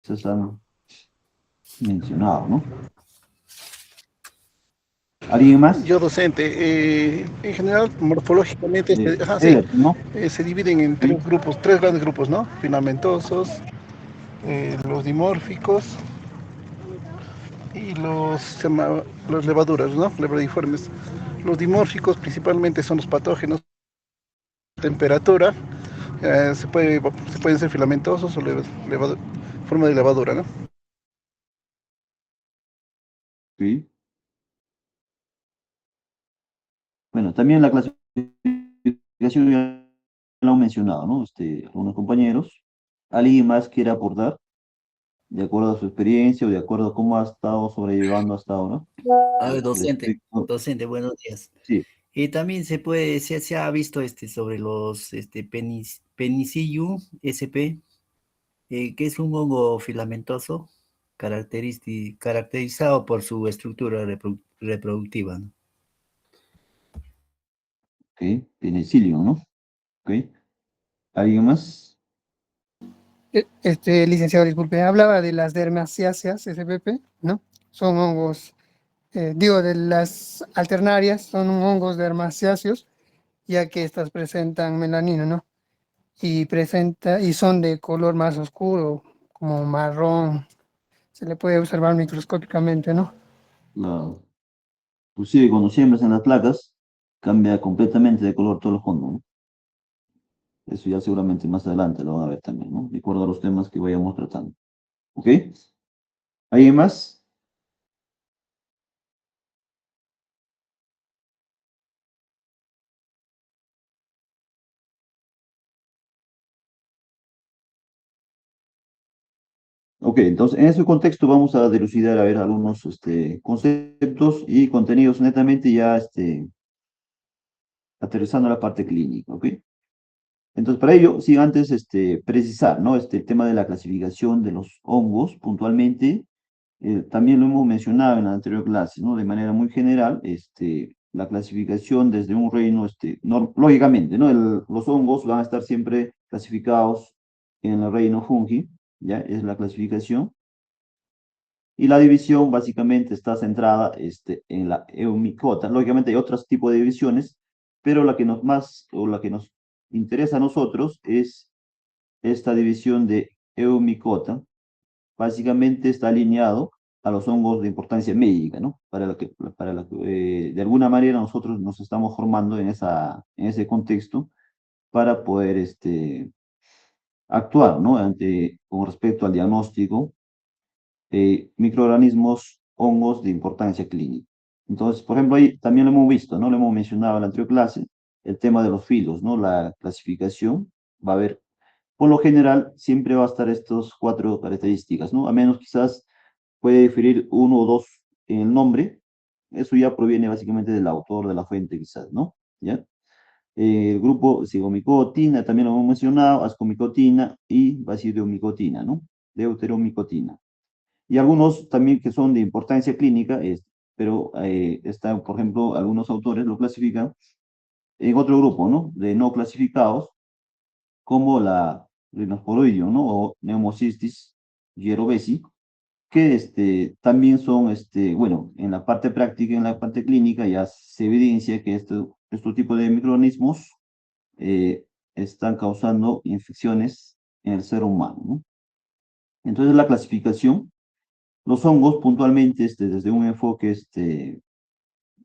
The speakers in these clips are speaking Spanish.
se han mencionado, ¿no? ¿Alguien más? Yo docente, en general, morfológicamente, sí, Eder, ¿no? se dividen en ¿Sí? tres grandes grupos, ¿no? Filamentosos, los dimórficos y los levaduras, ¿no? Lebradiformes. Los dimórficos principalmente son los patógenos, temperatura, se pueden ser filamentosos o forma de levadura, ¿no? Sí. Bueno, también la clasificación ya lo han mencionado, ¿no? Algunos compañeros. ¿Alguien más quiere aportar de acuerdo a su experiencia o de acuerdo a cómo ha estado sobrellevando hasta ahora? A ver, Respecto, docente, buenos días. sí, Y también se ha visto sobre los Penicillium sp, que es un hongo filamentoso caracterizado por su estructura reproductiva, ¿no? ok, penicilio, ¿no? Ok. ¿Alguien más? Licenciado, disculpe, hablaba de las dermasiáceas SPP, ¿no? Son hongos, digo, de las alternarias, son hongos dermasiáceos, ya que estas presentan melanina, ¿no? Y son de color más oscuro, como marrón, se le puede observar microscópicamente, ¿no? La, inclusive cuando siembras en las placas, cambia completamente de color todo el fondo, ¿no? Eso ya seguramente más adelante lo van a ver también, ¿no? De acuerdo a los temas que vayamos tratando. ¿Ok? ¿Alguien más? Ok, entonces en ese contexto vamos a dilucidar a ver algunos conceptos y contenidos netamente ya aterrizando a la parte clínica, ¿ok? Entonces, para ello, sí, antes precisar, ¿no? El tema de la clasificación de los hongos, puntualmente, también lo hemos mencionado en la anterior clase, ¿no? De manera muy general, la clasificación desde un reino, lógicamente, ¿no? Los hongos van a estar siempre clasificados en el reino fungi, ¿ya? Es la clasificación. Y la división básicamente está centrada en la eumicota. Lógicamente hay otros tipos de divisiones, pero la que nos más, o la que nos interesa a nosotros es esta división de eumicota. Básicamente está alineado a los hongos de importancia médica, ¿no? De alguna manera nosotros nos estamos formando en ese contexto para poder actuar, ¿no? Con respecto al diagnóstico microorganismos, hongos de importancia clínica. Entonces, por ejemplo, ahí también lo hemos visto, ¿no? Lo hemos mencionado en la anterior clase, el tema de los filos, ¿no? La clasificación va a haber, por lo general, siempre va a estar estas cuatro características, ¿no? A menos quizás puede diferir uno o dos en el nombre, eso ya proviene básicamente del autor de la fuente, quizás, ¿no? ¿Ya? El grupo cigomicotina, también lo hemos mencionado, ascomicotina y basideomicotina, ¿no? Deuteromicotina. Y algunos también que son de importancia clínica, pero están, por ejemplo, algunos autores lo clasifican en otro grupo, ¿no? De no clasificados, como la Rhinosporoideum, ¿no? O Pneumocystis jirovesi, que también son, bueno, en la parte práctica, en la parte clínica, ya se evidencia que estos tipos de microorganismos eh, están causando infecciones en el ser humano, ¿no? Entonces, la clasificación. Los hongos puntualmente desde un enfoque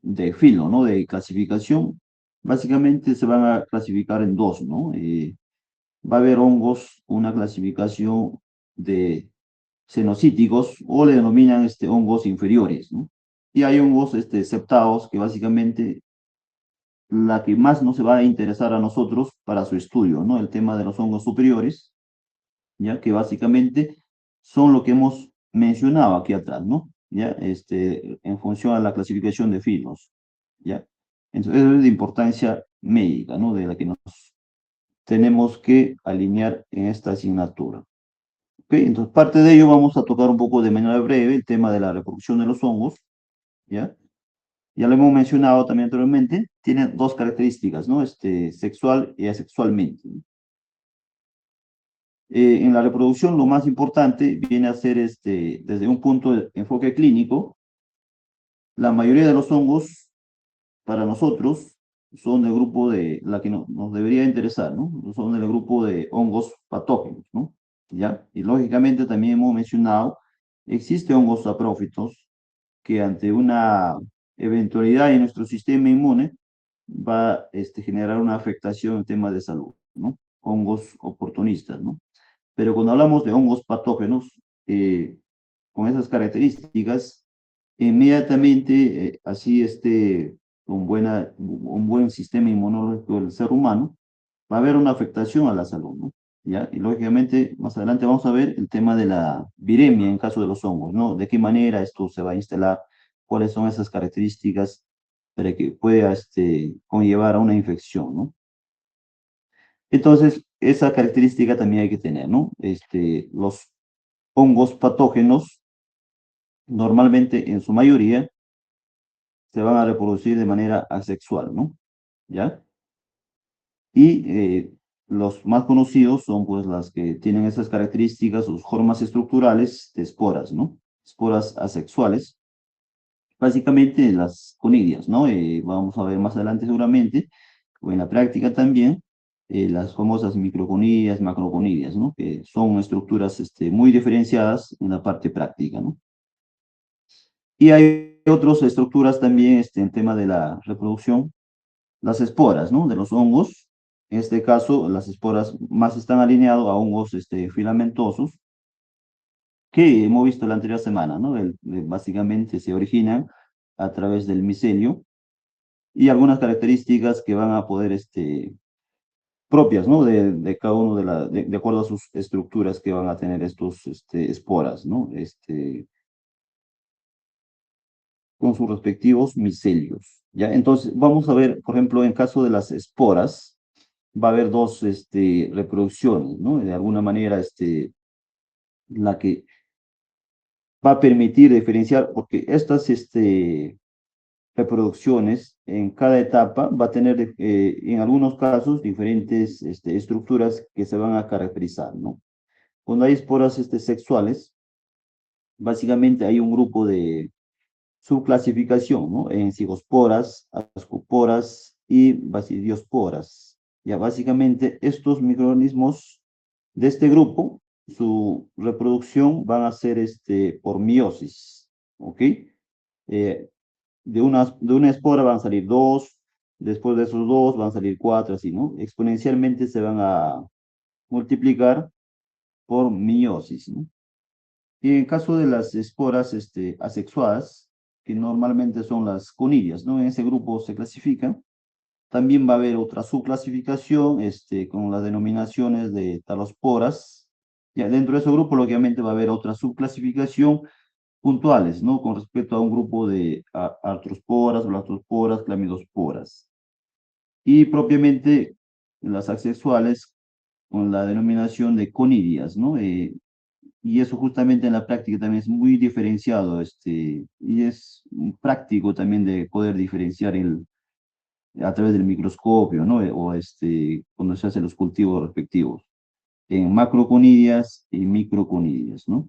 de filo, ¿no? De clasificación, básicamente se van a clasificar en dos, ¿no? Va a haber hongos, una clasificación de cenocíticos o le denominan hongos inferiores, ¿no? Y hay hongos septados que básicamente la que más nos va a interesar a nosotros para su estudio, ¿no? El tema de los hongos superiores, ya que básicamente son lo que hemos mencionado aquí atrás, ¿no? Ya, en función a la clasificación de filos, ¿ya? Entonces, eso es de importancia médica, ¿no? De la que nos tenemos que alinear en esta asignatura. ¿Ok? Entonces, parte de ello vamos a tocar un poco de manera breve el tema de la reproducción de los hongos, ¿ya? Ya lo hemos mencionado también anteriormente, tiene dos características, ¿no? Sexual y asexualmente, ¿no? En la reproducción lo más importante viene a ser, desde un punto de enfoque clínico, la mayoría de los hongos para nosotros son del grupo de, la que nos debería interesar, ¿no? Son del grupo de hongos patógenos, ¿no? ¿Ya? Y lógicamente también hemos mencionado, existe hongos saprófitos que ante una eventualidad en nuestro sistema inmune va a generar una afectación en temas de salud, ¿no? Hongos oportunistas, ¿no? Pero cuando hablamos de hongos patógenos, con esas características, inmediatamente, así un buen sistema inmunológico del ser humano, va a haber una afectación a la salud, ¿no? ¿Ya? Y lógicamente, más adelante vamos a ver el tema de la viremia en caso de los hongos, ¿no? De qué manera esto se va a instalar, cuáles son esas características para que pueda conllevar a una infección, ¿no? Entonces, esa característica también hay que tener, ¿no? Los hongos patógenos, normalmente en su mayoría, se van a reproducir de manera asexual, ¿no? ¿Ya? Y los más conocidos son pues las que tienen esas características, sus formas estructurales de esporas, ¿no? Esporas asexuales, básicamente las conidias, ¿no? Vamos a ver más adelante seguramente, o en la práctica también, las famosas microconidias, macroconidias, ¿no? Que son estructuras muy diferenciadas en la parte práctica, ¿no? Y hay otras estructuras también en tema de la reproducción, las esporas, ¿no? De los hongos. En este caso, las esporas más están alineadas a hongos filamentosos, que hemos visto la anterior semana, ¿no? Básicamente se originan a través del micelio y algunas características que van a poder, propias, ¿no? De cada uno de acuerdo a sus estructuras que van a tener estos esporas, ¿no? Con sus respectivos micelios, ¿ya? Entonces, vamos a ver, por ejemplo, en caso de las esporas, va a haber dos reproducciones, ¿no? De alguna manera, la que va a permitir diferenciar, porque estas reproducciones en cada etapa va a tener, en algunos casos, diferentes estructuras que se van a caracterizar, ¿no? Cuando hay esporas sexuales, básicamente hay un grupo de subclasificación, ¿no? En cigosporas, ascoporas y basidiosporas. Ya básicamente estos microorganismos de este grupo, su reproducción van a ser por meiosis, ¿ok? De una espora van a salir dos, después de esos dos van a salir cuatro, así, ¿no? Exponencialmente se van a multiplicar por meiosis, ¿no? Y en caso de las esporas asexuadas, que normalmente son las conidias, ¿no? En ese grupo se clasifican. También va a haber otra subclasificación con las denominaciones de talosporas. Ya dentro de ese grupo, lógicamente, va a haber otra subclasificación puntuales, ¿no? Con respecto a un grupo de artrosporas, blastosporas, clamidosporas. Y propiamente las asexuales con la denominación de conidias, ¿no? Y eso justamente en la práctica también es muy diferenciado, y es práctico también de poder diferenciar a través del microscopio, ¿no? O cuando se hacen los cultivos respectivos, en macroconidias y microconidias, ¿no?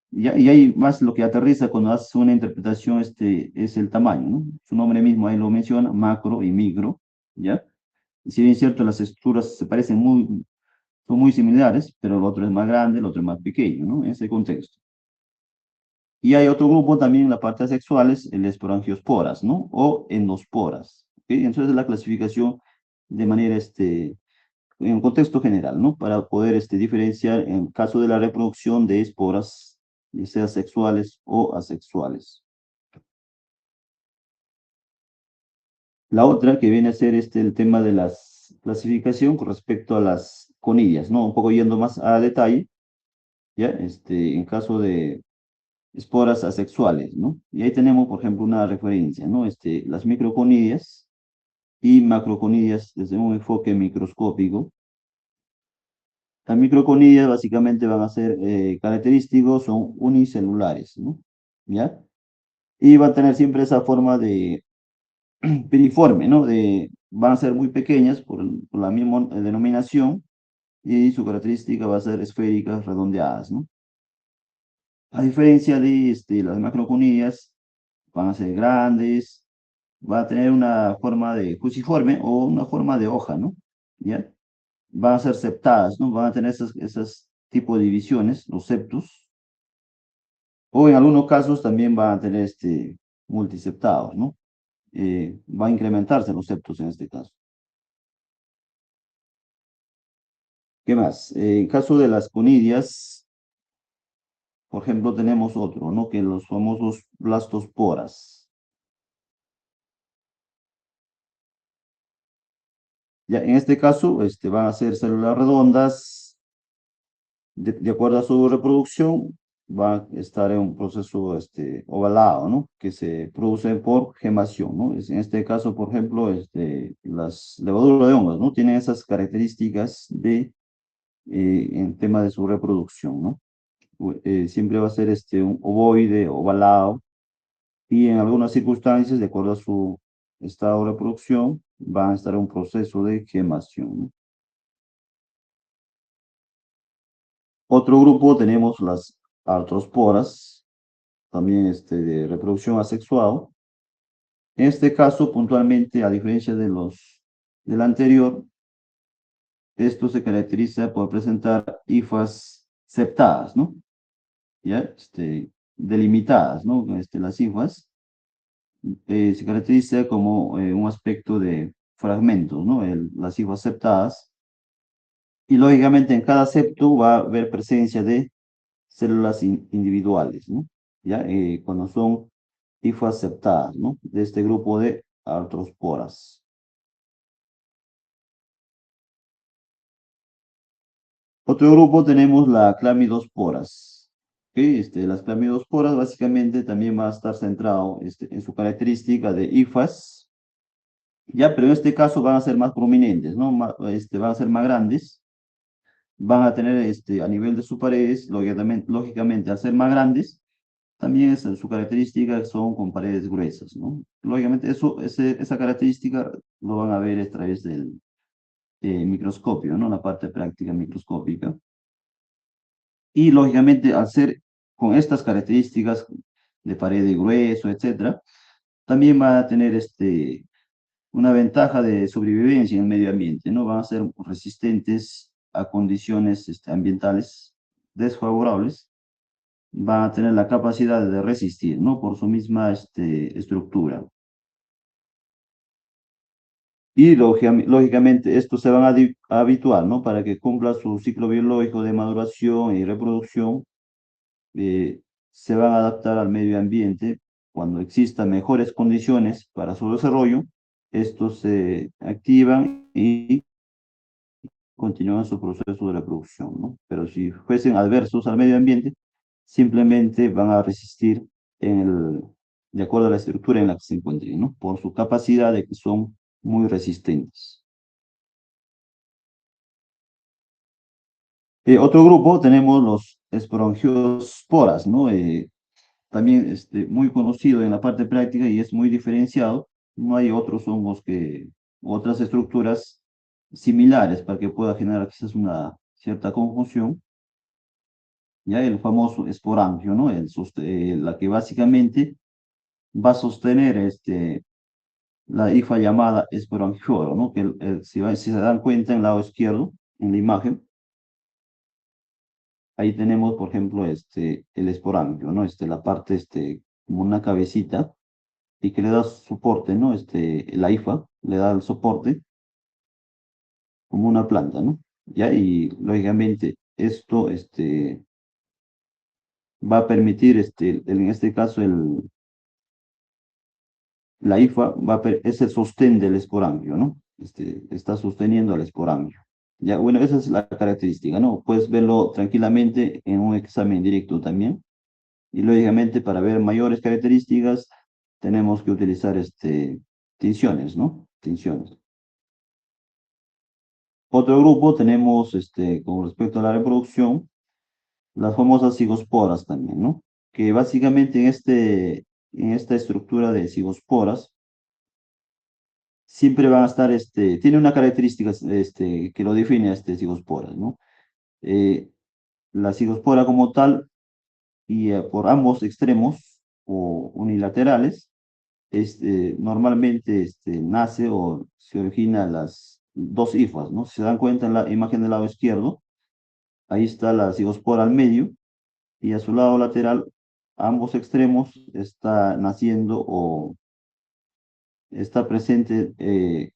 Y hay más lo que aterriza cuando haces una interpretación, es el tamaño, ¿no? Su nombre mismo ahí lo menciona, macro y micro, ¿ya? Y si bien es cierto, las estructuras se parecen son muy similares, pero el otro es más grande, el otro es más pequeño, ¿no? En ese contexto. Y hay otro grupo también en la parte sexuales, el esporangiosporas, ¿no? O endosporas. ¿Ok? Entonces la clasificación de manera, en un contexto general, ¿no? Para poder diferenciar en caso de la reproducción de esporas, ya sea sexuales o asexuales. La otra que viene a ser el tema de la clasificación con respecto a las conidias, ¿no? Un poco yendo más a detalle, ¿ya? En caso de esporas asexuales, ¿no? Y ahí tenemos, por ejemplo, una referencia, ¿no? Las microconidias y macroconidias desde un enfoque microscópico. Las microconidias básicamente van a ser característicos, son unicelulares, ¿no? ¿Ya? Y van a tener siempre esa forma de piriforme, ¿no? Van a ser muy pequeñas por la misma denominación, y su característica va a ser esféricas redondeadas, ¿no? A diferencia de las macroconidias, van a ser grandes, va a tener una forma de fusiforme o una forma de hoja, ¿no? ¿Ya? Van a ser septadas, ¿no? Van a tener esas tipos de divisiones, los septos, o en algunos casos también van a tener multiseptados, ¿no? Va a incrementarse los septos en este caso. ¿Qué más? En caso de las conidias, por ejemplo, tenemos otro, ¿no? Que los famosos blastosporas. Ya, en este caso, van a ser células redondas, de acuerdo a su reproducción, va a estar en un proceso ovalado, ¿no? Que se produce por gemación, ¿no? En este caso, por ejemplo, las levaduras de hongos, ¿no? Tienen esas características en tema de su reproducción, ¿no? Siempre va a ser un ovoide, ovalado, y en algunas circunstancias, de acuerdo a su estado de reproducción, va a estar en un proceso de gemación, ¿no? Otro grupo tenemos las artrosporas, también de reproducción asexual. En este caso, puntualmente, a diferencia del anterior, esto se caracteriza por presentar hifas septadas, ¿no? ¿Ya? Delimitadas, ¿no? Las hifas se caracteriza como un aspecto de fragmentos, ¿no? Las hifas septadas. Y lógicamente en cada septo va a haber presencia de células individuales, ¿no? ¿Ya? Cuando son hifas aceptadas, ¿no? De este grupo de artrosporas. Otro grupo tenemos la clamidosporas. ¿Ok? Las clamidosporas básicamente también va a estar centrado en su característica de hifas, ya, pero en este caso van a ser más prominentes, ¿no? Van a ser más grandes, van a tener a nivel de sus paredes, lógicamente al ser más grandes, también su característica son con paredes gruesas, ¿no? Lógicamente esa característica lo van a ver a través del microscopio, ¿no? La parte práctica microscópica. Y lógicamente al ser con estas características de pared de grueso, etcétera, también va a tener una ventaja de sobrevivencia en el medio ambiente, ¿no? Van a ser resistentes a condiciones ambientales desfavorables, van a tener la capacidad de resistir, ¿no? Por su misma estructura. Y lógicamente estos se van a habituar, ¿no? Para que cumpla su ciclo biológico de maduración y reproducción, se van a adaptar al medio ambiente. Cuando existan mejores condiciones para su desarrollo, estos se activan y continúan su proceso de reproducción, ¿no? Pero si fuesen adversos al medio ambiente, simplemente van a resistir de acuerdo a la estructura en la que se encuentren, ¿no? Por su capacidad de que son muy resistentes. Otro grupo tenemos los esporangiosporas, ¿no? También muy conocido en la parte práctica y es muy diferenciado. No hay otros hongos otras estructuras similares para que pueda generar quizás una cierta confusión. Ya el famoso esporangio, ¿no? La que básicamente va a sostener la hifa llamada esporangioro, ¿no? Que si se dan cuenta en el lado izquierdo, en la imagen, ahí tenemos, por ejemplo, el esporangio, ¿no? La parte, como una cabecita, y que le da soporte, ¿no? La hifa le da el soporte como una planta, ¿no? Ya, y lógicamente esto, va a permitir, en este caso, la hifa es el sostén del esporangio, ¿no? Está sosteniendo al esporangio. Ya, bueno, esa es la característica, ¿no? Puedes verlo tranquilamente en un examen directo también. Y lógicamente para ver mayores características tenemos que utilizar tinciones, ¿no? Tinciones. Otro grupo tenemos, con respecto a la reproducción, las famosas cigosporas también, ¿no? Que básicamente en esta estructura de cigosporas siempre van a estar, tiene una característica que lo define a cigosporas, ¿no? La cigospora como tal, y por ambos extremos o unilaterales, normalmente nace o se origina las dos hifas, ¿no? Si se dan cuenta en la imagen del lado izquierdo, ahí está la cigospora al medio, y a su lado lateral, a ambos extremos, está naciendo o está presente,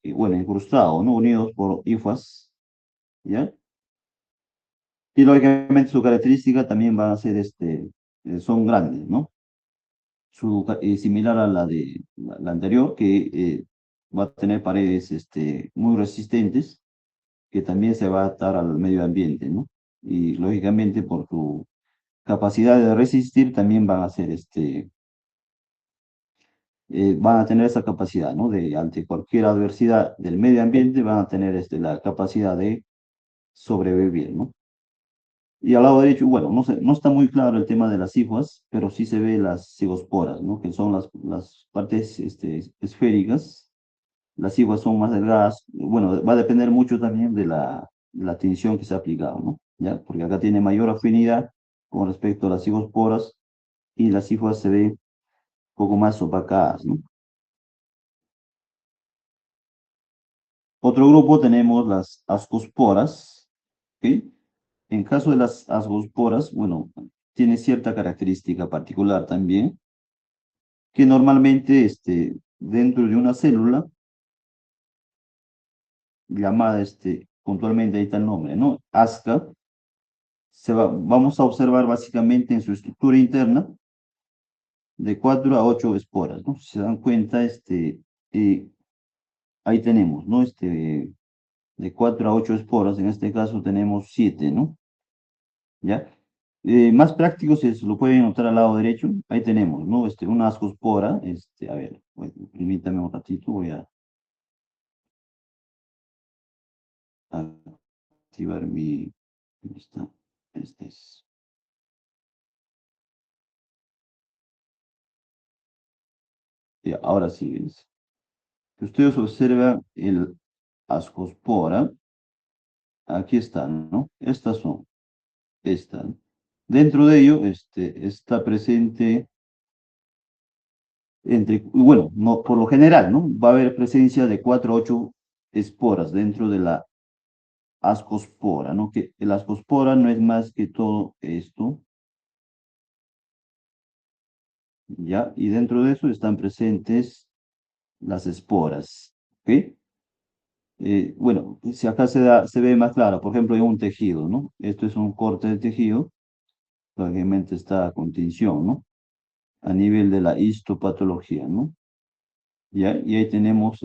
y bueno, incrustado, ¿no? Unidos por hifas, ¿ya? Y lógicamente su característica también va a ser, son grandes, ¿no? Similar a la de la anterior, que va a tener paredes muy resistentes, que también se va a adaptar al medio ambiente, ¿no? Y lógicamente por su capacidad de resistir también van a ser, van a tener esa capacidad, ¿no? De ante cualquier adversidad del medio ambiente van a tener la capacidad de sobrevivir, ¿no? Y al lado derecho, bueno, no está muy claro el tema de las hifas, pero sí se ve las cigosporas, ¿no? Que son las partes esféricas. Las hifas son más delgadas. Bueno, va a depender mucho también de la tinción que se ha aplicado, ¿no? ¿Ya? Porque acá tiene mayor afinidad con respecto a las cigosporas, y las hifas se ven un poco más opacadas, ¿no? Otro grupo tenemos las ascosporas, ¿ok? En caso de las ascosporas, bueno, tiene cierta característica particular también, que normalmente dentro de una célula llamada, puntualmente ahí está el nombre, ¿no? Asca, vamos a observar básicamente en su estructura interna de 4 a 8 esporas, ¿no? Si se dan cuenta, eh, ahí tenemos, ¿no? De 4 a 8 esporas, en este caso tenemos 7, ¿no? ¿Ya? Más práctico, si se lo pueden notar al lado derecho, ahí tenemos, ¿no? Una ascospora, a ver, bueno, permítame un ratito, voy a activar mi, ¿dónde está? Este es, ya, ahora sí, ¿ves? Si ustedes observan el ascospora, aquí están, ¿no? Estas son, están. Dentro de ello, está presente bueno, no, por lo general, ¿no? Va a haber presencia de 4 a 8 esporas dentro de la ascospora, ¿no? Que el ascospora no es más que todo esto, ¿ya? Y dentro de eso están presentes las esporas, ¿ok? Bueno, si acá se ve más claro, por ejemplo, en un tejido, ¿no? Esto es un corte de tejido, obviamente está con tinción, ¿no? A nivel de la histopatología, ¿no? ¿Ya? Y ahí tenemos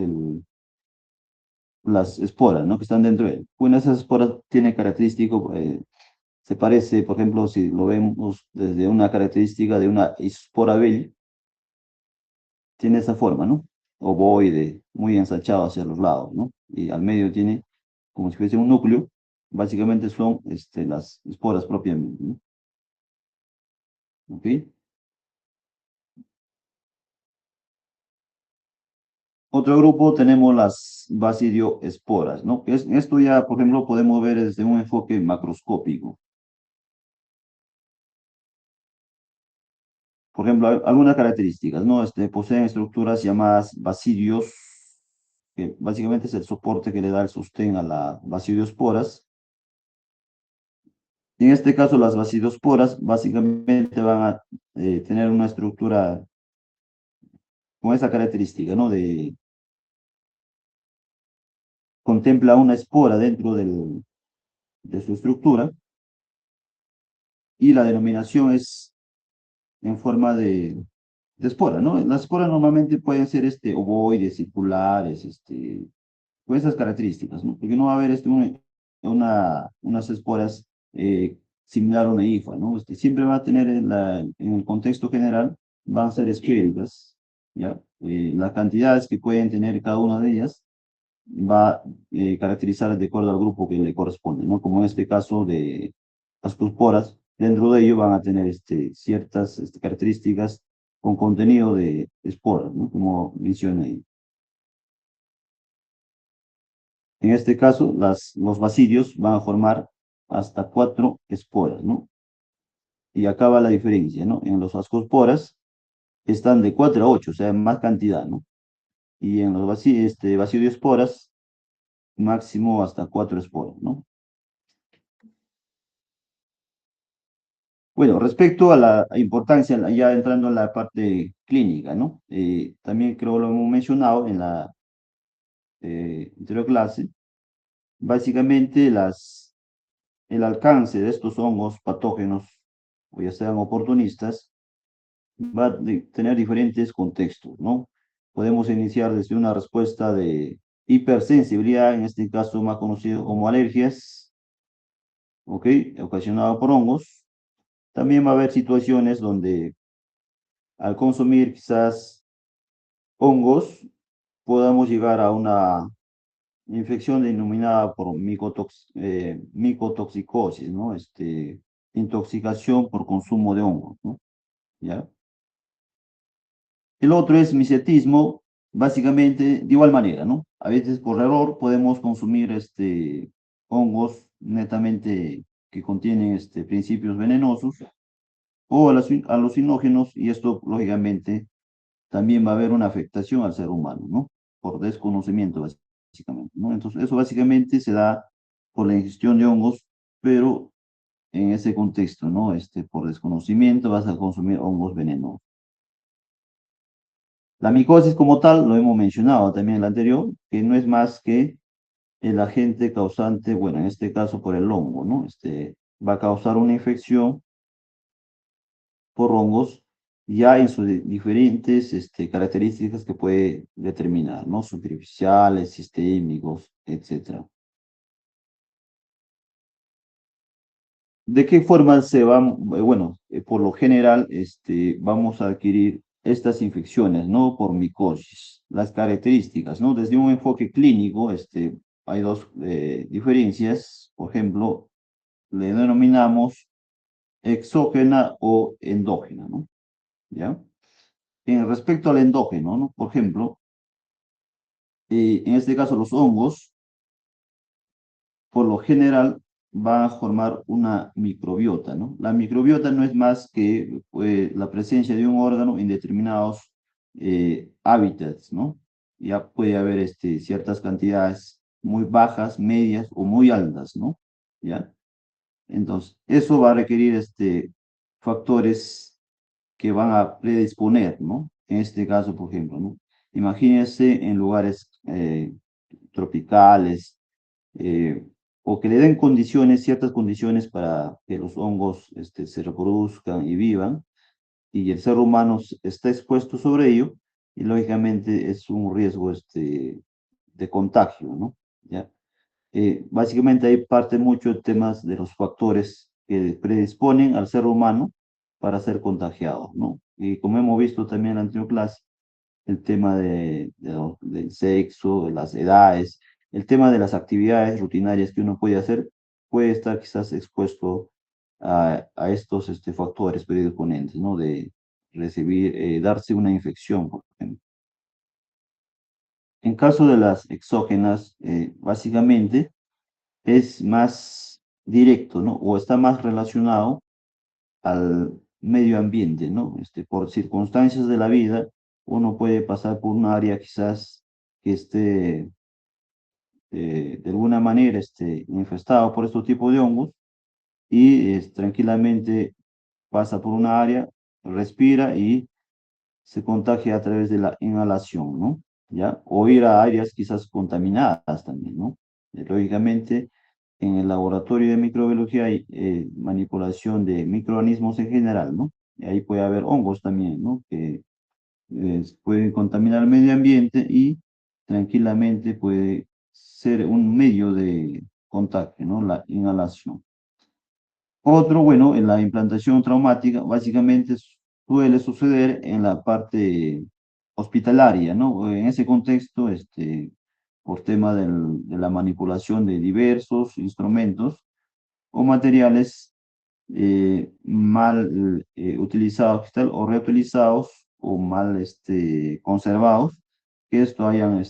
las esporas, ¿no? Que están dentro de él. Bueno, esas esporas tienen característico, se parece, por ejemplo, si lo vemos desde una característica de una espora Bell, tiene esa forma, ¿no? Ovoide, muy ensanchado hacia los lados, ¿no? Y al medio tiene como si fuese un núcleo. Básicamente son las esporas propiamente, ¿no? ¿Ok? Otro grupo tenemos las basidioesporas, ¿no? Esto ya, por ejemplo, podemos ver desde un enfoque macroscópico. Por ejemplo, algunas características, ¿no? Poseen estructuras llamadas basidios, que básicamente es el soporte que le da el sostén a las basidiosporas. En este caso, las basidiosporas básicamente van a tener una estructura con esa característica, ¿no? Contempla una espora dentro de su estructura, y la denominación es en forma de espora, ¿no? Las esporas normalmente pueden ser ovoides, circulares, con esas características, ¿no? Porque no va a haber unas esporas similar a una hifa, ¿no? Siempre va a tener en el contexto general, van a ser esféricas, ¿ya? Las cantidades que pueden tener cada una de ellas va a caracterizar de acuerdo al grupo que le corresponde, ¿no? Como en este caso de las esporas, dentro de ello van a tener ciertas características con contenido de esporas, ¿no? Como mencioné ahí. En este caso, los bacidios van a formar hasta 4 esporas, ¿no? Y acá va la diferencia, ¿no? En los ascosporas están de 4 a 8, o sea, más cantidad, ¿no? Y en los bacidiosporas, máximo hasta 4 esporas, ¿no? Bueno, respecto a la importancia, ya entrando en la parte clínica, ¿no? También creo lo hemos mencionado en la anterior clase. Básicamente, el alcance de estos hongos patógenos, o ya sean oportunistas, va a tener diferentes contextos, ¿no? Podemos iniciar desde una respuesta de hipersensibilidad, en este caso más conocido como alergias, ¿ok? Ocasionada por hongos. También va a haber situaciones donde al consumir quizás hongos podamos llegar a una infección denominada por micotoxicosis, ¿no? Intoxicación por consumo de hongos, ¿no? ¿Ya? El otro es micetismo, básicamente de igual manera, ¿no? A veces por error podemos consumir hongos netamente que contienen principios venenosos o alucinógenos, y esto lógicamente también va a haber una afectación al ser humano, ¿no? Por desconocimiento básicamente, ¿no? Entonces eso básicamente se da por la ingestión de hongos, pero en ese contexto, ¿no? Por desconocimiento vas a consumir hongos venenosos. La micosis como tal, lo hemos mencionado también en la anterior, que no es más que el agente causante, bueno, en este caso por el hongo, ¿no? Va a causar una infección por hongos ya en sus diferentes características que puede determinar, ¿no? Superficiales, sistémicos, etc. ¿De qué forma se van? Bueno, por lo general, vamos a adquirir estas infecciones, ¿no? Por micosis. Las características, ¿no? Desde un enfoque clínico, hay dos diferencias. Por ejemplo, le denominamos exógena o endógena, ¿no? ¿Ya? En respecto al endógeno, ¿no? Por ejemplo, en este caso los hongos, por lo general, van a formar una microbiota, ¿no? La microbiota no es más que la presencia de un órgano en determinados hábitats, ¿no? Ya puede haber ciertas cantidades muy bajas, medias o muy altas, ¿no? ¿Ya? Entonces, eso va a requerir factores que van a predisponer, ¿no? En este caso, por ejemplo, ¿no? Imagínense en lugares tropicales, eh, o que le den condiciones, ciertas condiciones para que los hongos se reproduzcan y vivan, y el ser humano está expuesto sobre ello, y lógicamente es un riesgo de contagio, ¿no? ¿Ya? Básicamente ahí parte mucho el tema de los factores que predisponen al ser humano para ser contagiado, ¿no? Y como hemos visto también en la anterior clase, el tema del sexo, de las edades, el tema de las actividades rutinarias que uno puede hacer, puede estar quizás expuesto a estos factores predisponentes, ¿no? De recibir, darse una infección, por ejemplo. En caso de las exógenas, básicamente es más directo, ¿no? O está más relacionado al medio ambiente, ¿no? Por circunstancias de la vida, uno puede pasar por un área quizás que esté de alguna manera infestado por estos tipos de hongos y tranquilamente pasa por una área, respira y se contagia a través de la inhalación, ¿no? ¿Ya? O ir a áreas quizás contaminadas también, ¿no? Lógicamente, en el laboratorio de microbiología hay manipulación de microorganismos en general, ¿no? Y ahí puede haber hongos también, ¿no? Que pueden contaminar el medio ambiente y tranquilamente puede ser un medio de contagio, ¿no? La inhalación. Otro, bueno, en la implantación traumática, básicamente suele suceder en la parte hospitalaria, ¿no? En ese contexto, por tema de la manipulación de diversos instrumentos o materiales mal utilizados o reutilizados o mal conservados, que esto hayan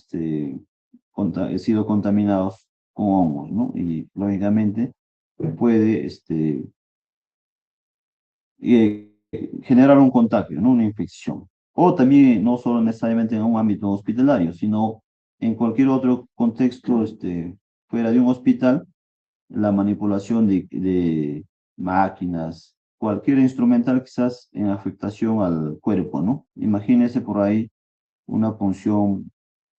sido contaminados con hongos, ¿no? Y lógicamente puede generar un contagio, ¿no? Una infección. O también no solo necesariamente en un ámbito hospitalario, sino en cualquier otro contexto fuera de un hospital, la manipulación de máquinas, cualquier instrumental quizás en afectación al cuerpo, ¿no? Imagínese por ahí una punción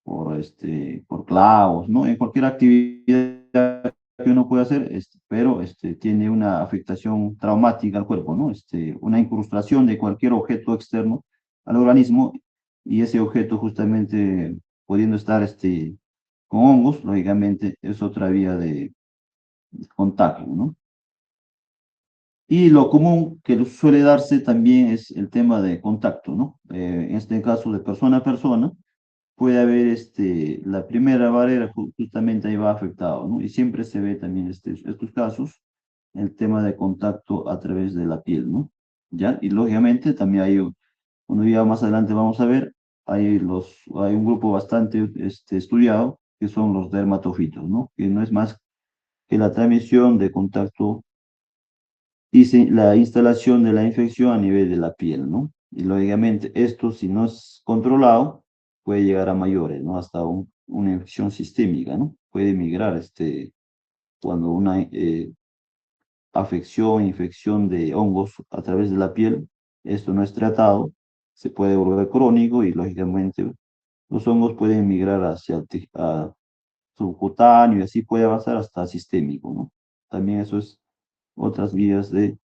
por clavos, ¿no? En cualquier actividad que uno puede hacer, pero tiene una afectación traumática al cuerpo, ¿no? Una incrustación de cualquier objeto externo al organismo y ese objeto justamente pudiendo estar con hongos, lógicamente es otra vía de contagio, ¿no? Y lo común que suele darse también es el tema de contacto, ¿no? En este caso de persona a persona, puede haber la primera barrera justamente ahí va afectado, ¿no? Y siempre se ve también estos casos, el tema de contacto a través de la piel, ¿no? ¿Ya? Y lógicamente también hay, cuando ya más adelante vamos a ver, hay un grupo bastante estudiado que son los dermatofitos, ¿no? Que no es más que la transmisión de contacto y la instalación de la infección a nivel de la piel, ¿no? Y lógicamente esto, si no es controlado, puede llegar a mayores, ¿no? Hasta una infección sistémica, ¿no? Puede migrar cuando una infección de hongos a través de la piel, esto no es tratado, se puede volver crónico y lógicamente los hongos pueden migrar hacia a subcutáneo y así puede avanzar hasta sistémico, ¿no? También eso es otras vías de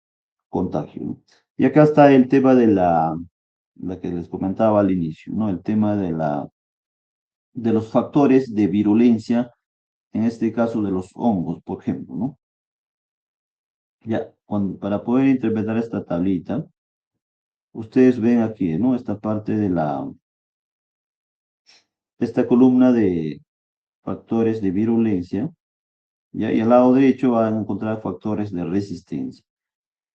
contagio, ¿no? Y acá está el tema de la que les comentaba al inicio, ¿no? El tema de los factores de virulencia, en este caso de los hongos, por ejemplo, ¿no? Ya, para poder interpretar esta tablita, ustedes ven aquí, ¿no? Esta parte de esta columna de factores de virulencia, ¿ya? Y al lado derecho van a encontrar factores de resistencia.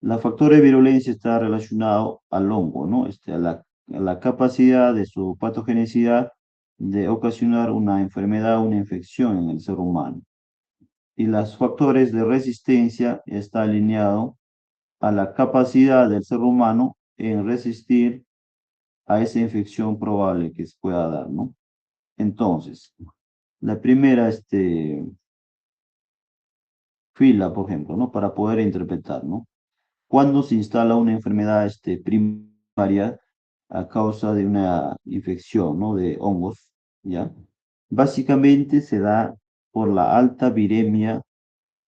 La factor de virulencia está relacionado al hongo, ¿no? A la capacidad de su patogenicidad de ocasionar una enfermedad, una infección en el ser humano. Y los factores de resistencia está alineado a la capacidad del ser humano en resistir a esa infección probable que se pueda dar, ¿no? Entonces, la primera fila, por ejemplo, ¿no? Para poder interpretar, ¿no? Cuando se instala una enfermedad primaria a causa de una infección, ¿no? De hongos, ¿ya? Básicamente se da por la alta viremia.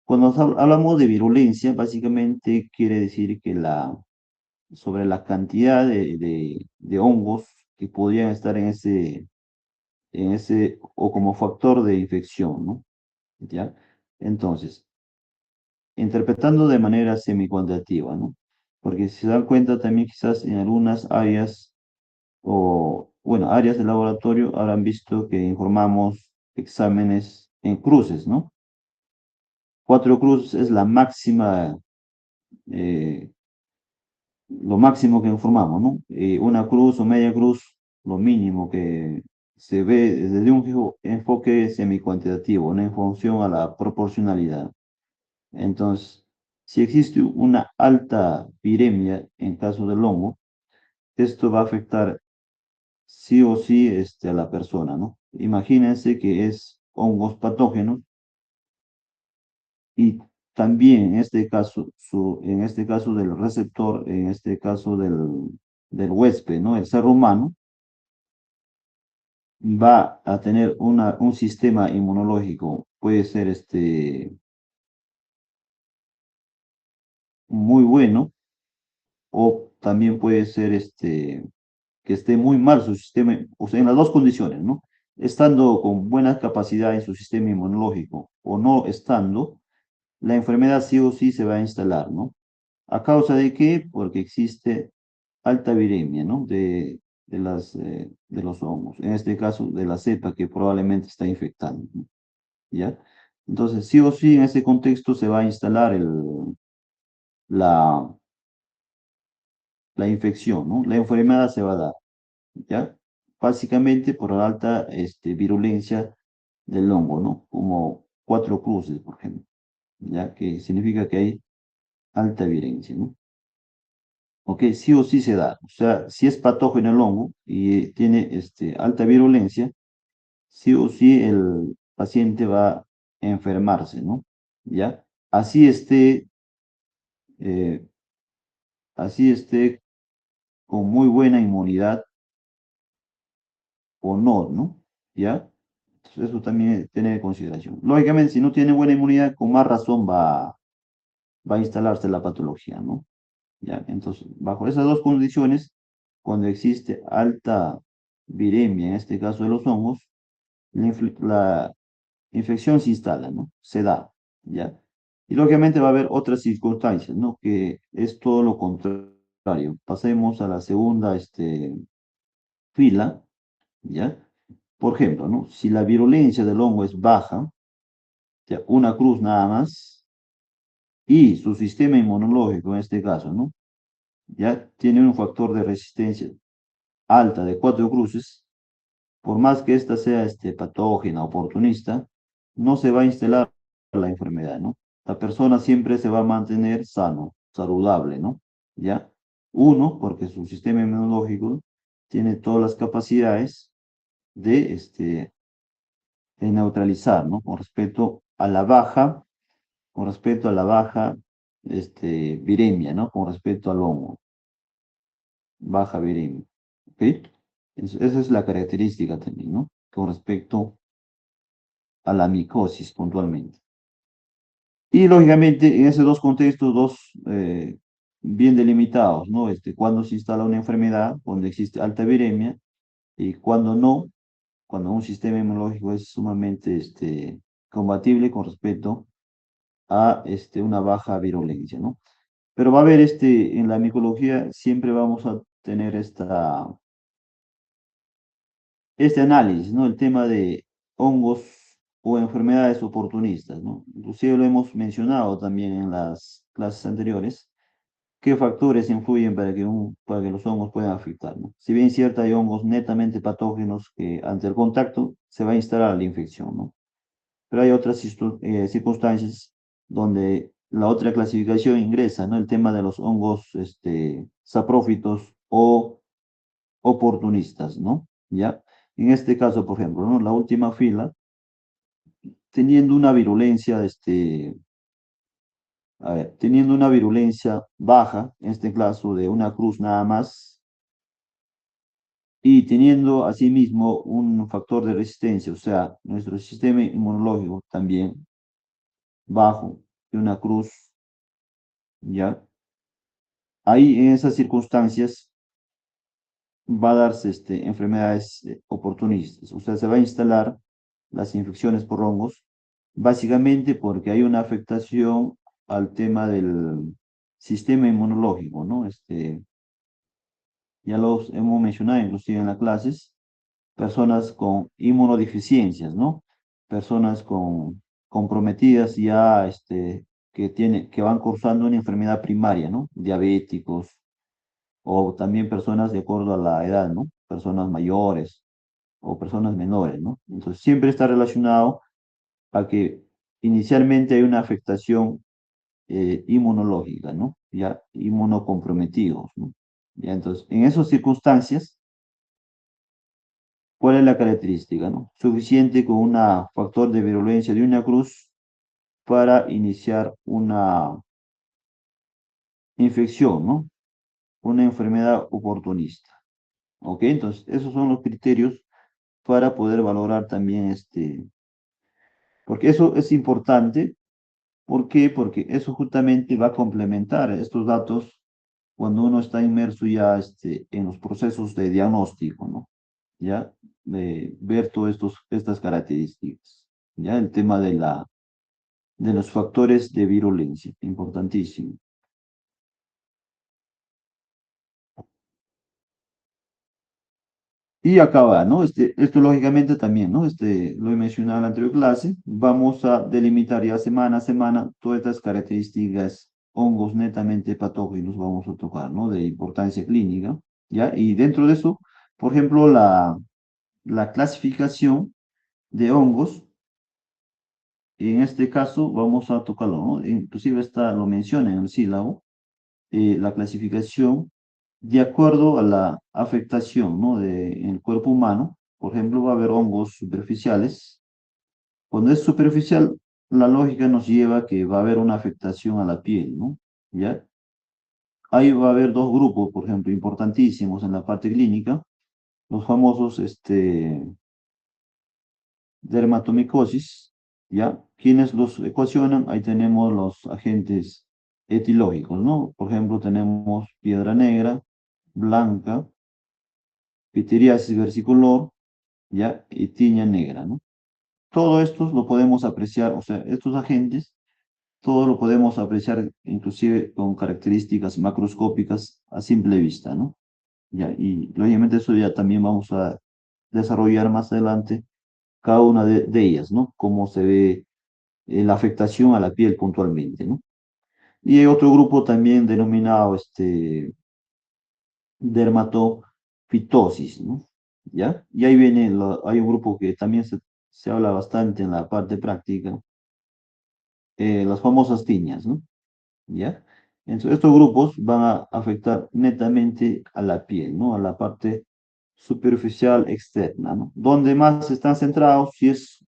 Cuando hablamos de virulencia, básicamente quiere decir que sobre la cantidad de hongos que podrían estar o como factor de infección, ¿no? ¿Ya? Entonces, interpretando de manera semi-cuantitativa, ¿no? Porque si se dan cuenta también quizás en algunas áreas bueno, áreas del laboratorio habrán visto que informamos exámenes en cruces, ¿no? 4 cruces es lo máximo que informamos, ¿no? Una cruz o media cruz, lo mínimo que se ve desde un enfoque semi-cuantitativo, ¿no? En función a la proporcionalidad. Entonces, si existe una alta viremia en caso del hongo, esto va a afectar sí o sí a la persona, ¿no? Imagínense que es hongos patógenos y también en este caso del receptor, en este caso del huésped, ¿no? El ser humano va a tener un sistema inmunológico, puede ser muy bueno o también puede ser que esté muy mal su sistema, o sea, en las dos condiciones, ¿no? Estando con buena capacidad en su sistema inmunológico o no estando, la enfermedad sí o sí se va a instalar, ¿no? ¿A causa de qué? Porque existe alta viremia, ¿no? De los hongos, en este caso de la cepa que probablemente está infectando, ¿no? ¿Ya? Entonces, sí o sí, en ese contexto se va a instalar la, la infección, ¿no? La enfermedad se va a dar, ¿ya? Básicamente por la alta virulencia del hongo, ¿no? Como 4 cruces, por ejemplo, ya que significa que hay alta virencia, ¿no? Ok, sí o sí se da. O sea, si es patógeno el hongo y tiene alta virulencia, sí o sí el paciente va a enfermarse, ¿no? ¿Ya? Así eh, así esté con muy buena inmunidad o no, ¿no? ¿Ya? Entonces, eso también tener en consideración. Lógicamente, si no tiene buena inmunidad, con más razón va a instalarse la patología, ¿no? ¿Ya? Entonces, bajo esas dos condiciones, cuando existe alta viremia, en este caso de los hongos, la infección se instala, ¿no? Se da, ¿ya? Y lógicamente va a haber otras circunstancias, ¿no? Que es todo lo contrario. Pasemos a la segunda, fila, ¿ya? Por ejemplo, ¿no? Si la virulencia del hongo es baja, ya, una cruz nada más, y su sistema inmunológico en este caso, ¿no? Ya tiene un factor de resistencia alta de 4 cruces, por más que ésta sea patógena, oportunista, no se va a instalar la enfermedad, ¿no? La persona siempre se va a mantener sano, saludable, ¿no? ¿Ya? Uno, porque su sistema inmunológico tiene todas las capacidades de neutralizar, ¿no? Con respecto a la baja, viremia, ¿no? Con respecto al hongo, baja viremia, ¿ok? Esa es la característica también, ¿no? Con respecto a la micosis puntualmente. Y lógicamente en esos dos contextos, bien delimitados, ¿no? Cuando se instala una enfermedad, donde existe alta viremia, y cuando no, cuando un sistema inmunológico es sumamente combatible con respecto a una baja virulencia, ¿no? Pero va a haber en la micología siempre vamos a tener este análisis, ¿no? El tema de hongos o enfermedades oportunistas, ¿no? Inclusive lo hemos mencionado también en las clases anteriores, qué factores influyen para que los hongos puedan afectar, ¿no? Si bien es cierto, hay hongos netamente patógenos que ante el contacto se va a instalar la infección, ¿no? Pero hay otras circunstancias donde la otra clasificación ingresa, ¿no? El tema de los hongos saprófitos o oportunistas, ¿no? ¿Ya? En este caso, por ejemplo, ¿no? La última fila, teniendo una virulencia, teniendo una virulencia baja, en este caso de una cruz nada más, y teniendo asimismo un factor de resistencia, o sea, nuestro sistema inmunológico también bajo de una cruz, ¿ya? Ahí en esas circunstancias va a darse enfermedades oportunistas, o sea, se va a instalar las infecciones por hongos, básicamente porque hay una afectación al tema del sistema inmunológico, ¿no? Ya los hemos mencionado inclusive en las clases, personas con inmunodeficiencias, ¿no? Personas comprometidas ya, que van cursando una enfermedad primaria, ¿no? Diabéticos, o también personas de acuerdo a la edad, ¿no? Personas mayores o personas menores, ¿no? Entonces siempre está relacionado a que inicialmente hay una afectación inmunológica, ¿no? Ya inmunocomprometidos, ¿no? Ya, entonces, en esas circunstancias, ¿cuál es la característica, no? Suficiente con un factor de virulencia de una cruz para iniciar una infección, ¿no? Una enfermedad oportunista, ¿ok? Entonces, esos son los criterios para poder valorar también porque eso es importante. ¿Por qué? Porque eso justamente va a complementar estos datos cuando uno está inmerso ya en los procesos de diagnóstico, ¿no? Ya, de ver todas estas características. Ya, el tema de los factores de virulencia, importantísimo. Y acaba, ¿no? Esto lógicamente también, ¿no? Lo he mencionado en la anterior clase. Vamos a delimitar ya semana a semana todas estas características, hongos netamente patógenos, vamos a tocar, ¿no? De importancia clínica, ¿ya? Y dentro de eso, por ejemplo, la clasificación de hongos en este caso vamos a tocarlo, ¿no? Inclusive lo menciona en el sílabo, la clasificación de acuerdo a la afectación, ¿no? En el cuerpo humano. Por ejemplo, va a haber hongos superficiales. Cuando es superficial, la lógica nos lleva a que va a haber una afectación a la piel, ¿no? ¿Ya? Ahí va a haber dos grupos, por ejemplo, importantísimos en la parte clínica, los famosos dermatomicosis, ¿ya? ¿Quiénes los ecuacionan? Ahí tenemos los agentes etiológicos, ¿no? Por ejemplo, tenemos piedra negra, blanca, pityriasis versicolor, ¿ya? Y tiña negra, ¿no? Todo esto lo podemos apreciar, o sea, estos agentes, todo lo podemos apreciar inclusive con características macroscópicas a simple vista, ¿no? Ya, y lógicamente eso ya también vamos a desarrollar más adelante cada una de ellas, ¿no? Cómo se ve la afectación a la piel puntualmente, ¿no? Y hay otro grupo también denominado dermatofitosis, ¿no? ¿Ya? Y ahí viene, hay un grupo que también se habla bastante en la parte práctica, las famosas tiñas, ¿no? ¿Ya? Entonces, estos grupos van a afectar netamente a la piel, ¿no? A la parte superficial externa, ¿no? Donde más están centrados, si es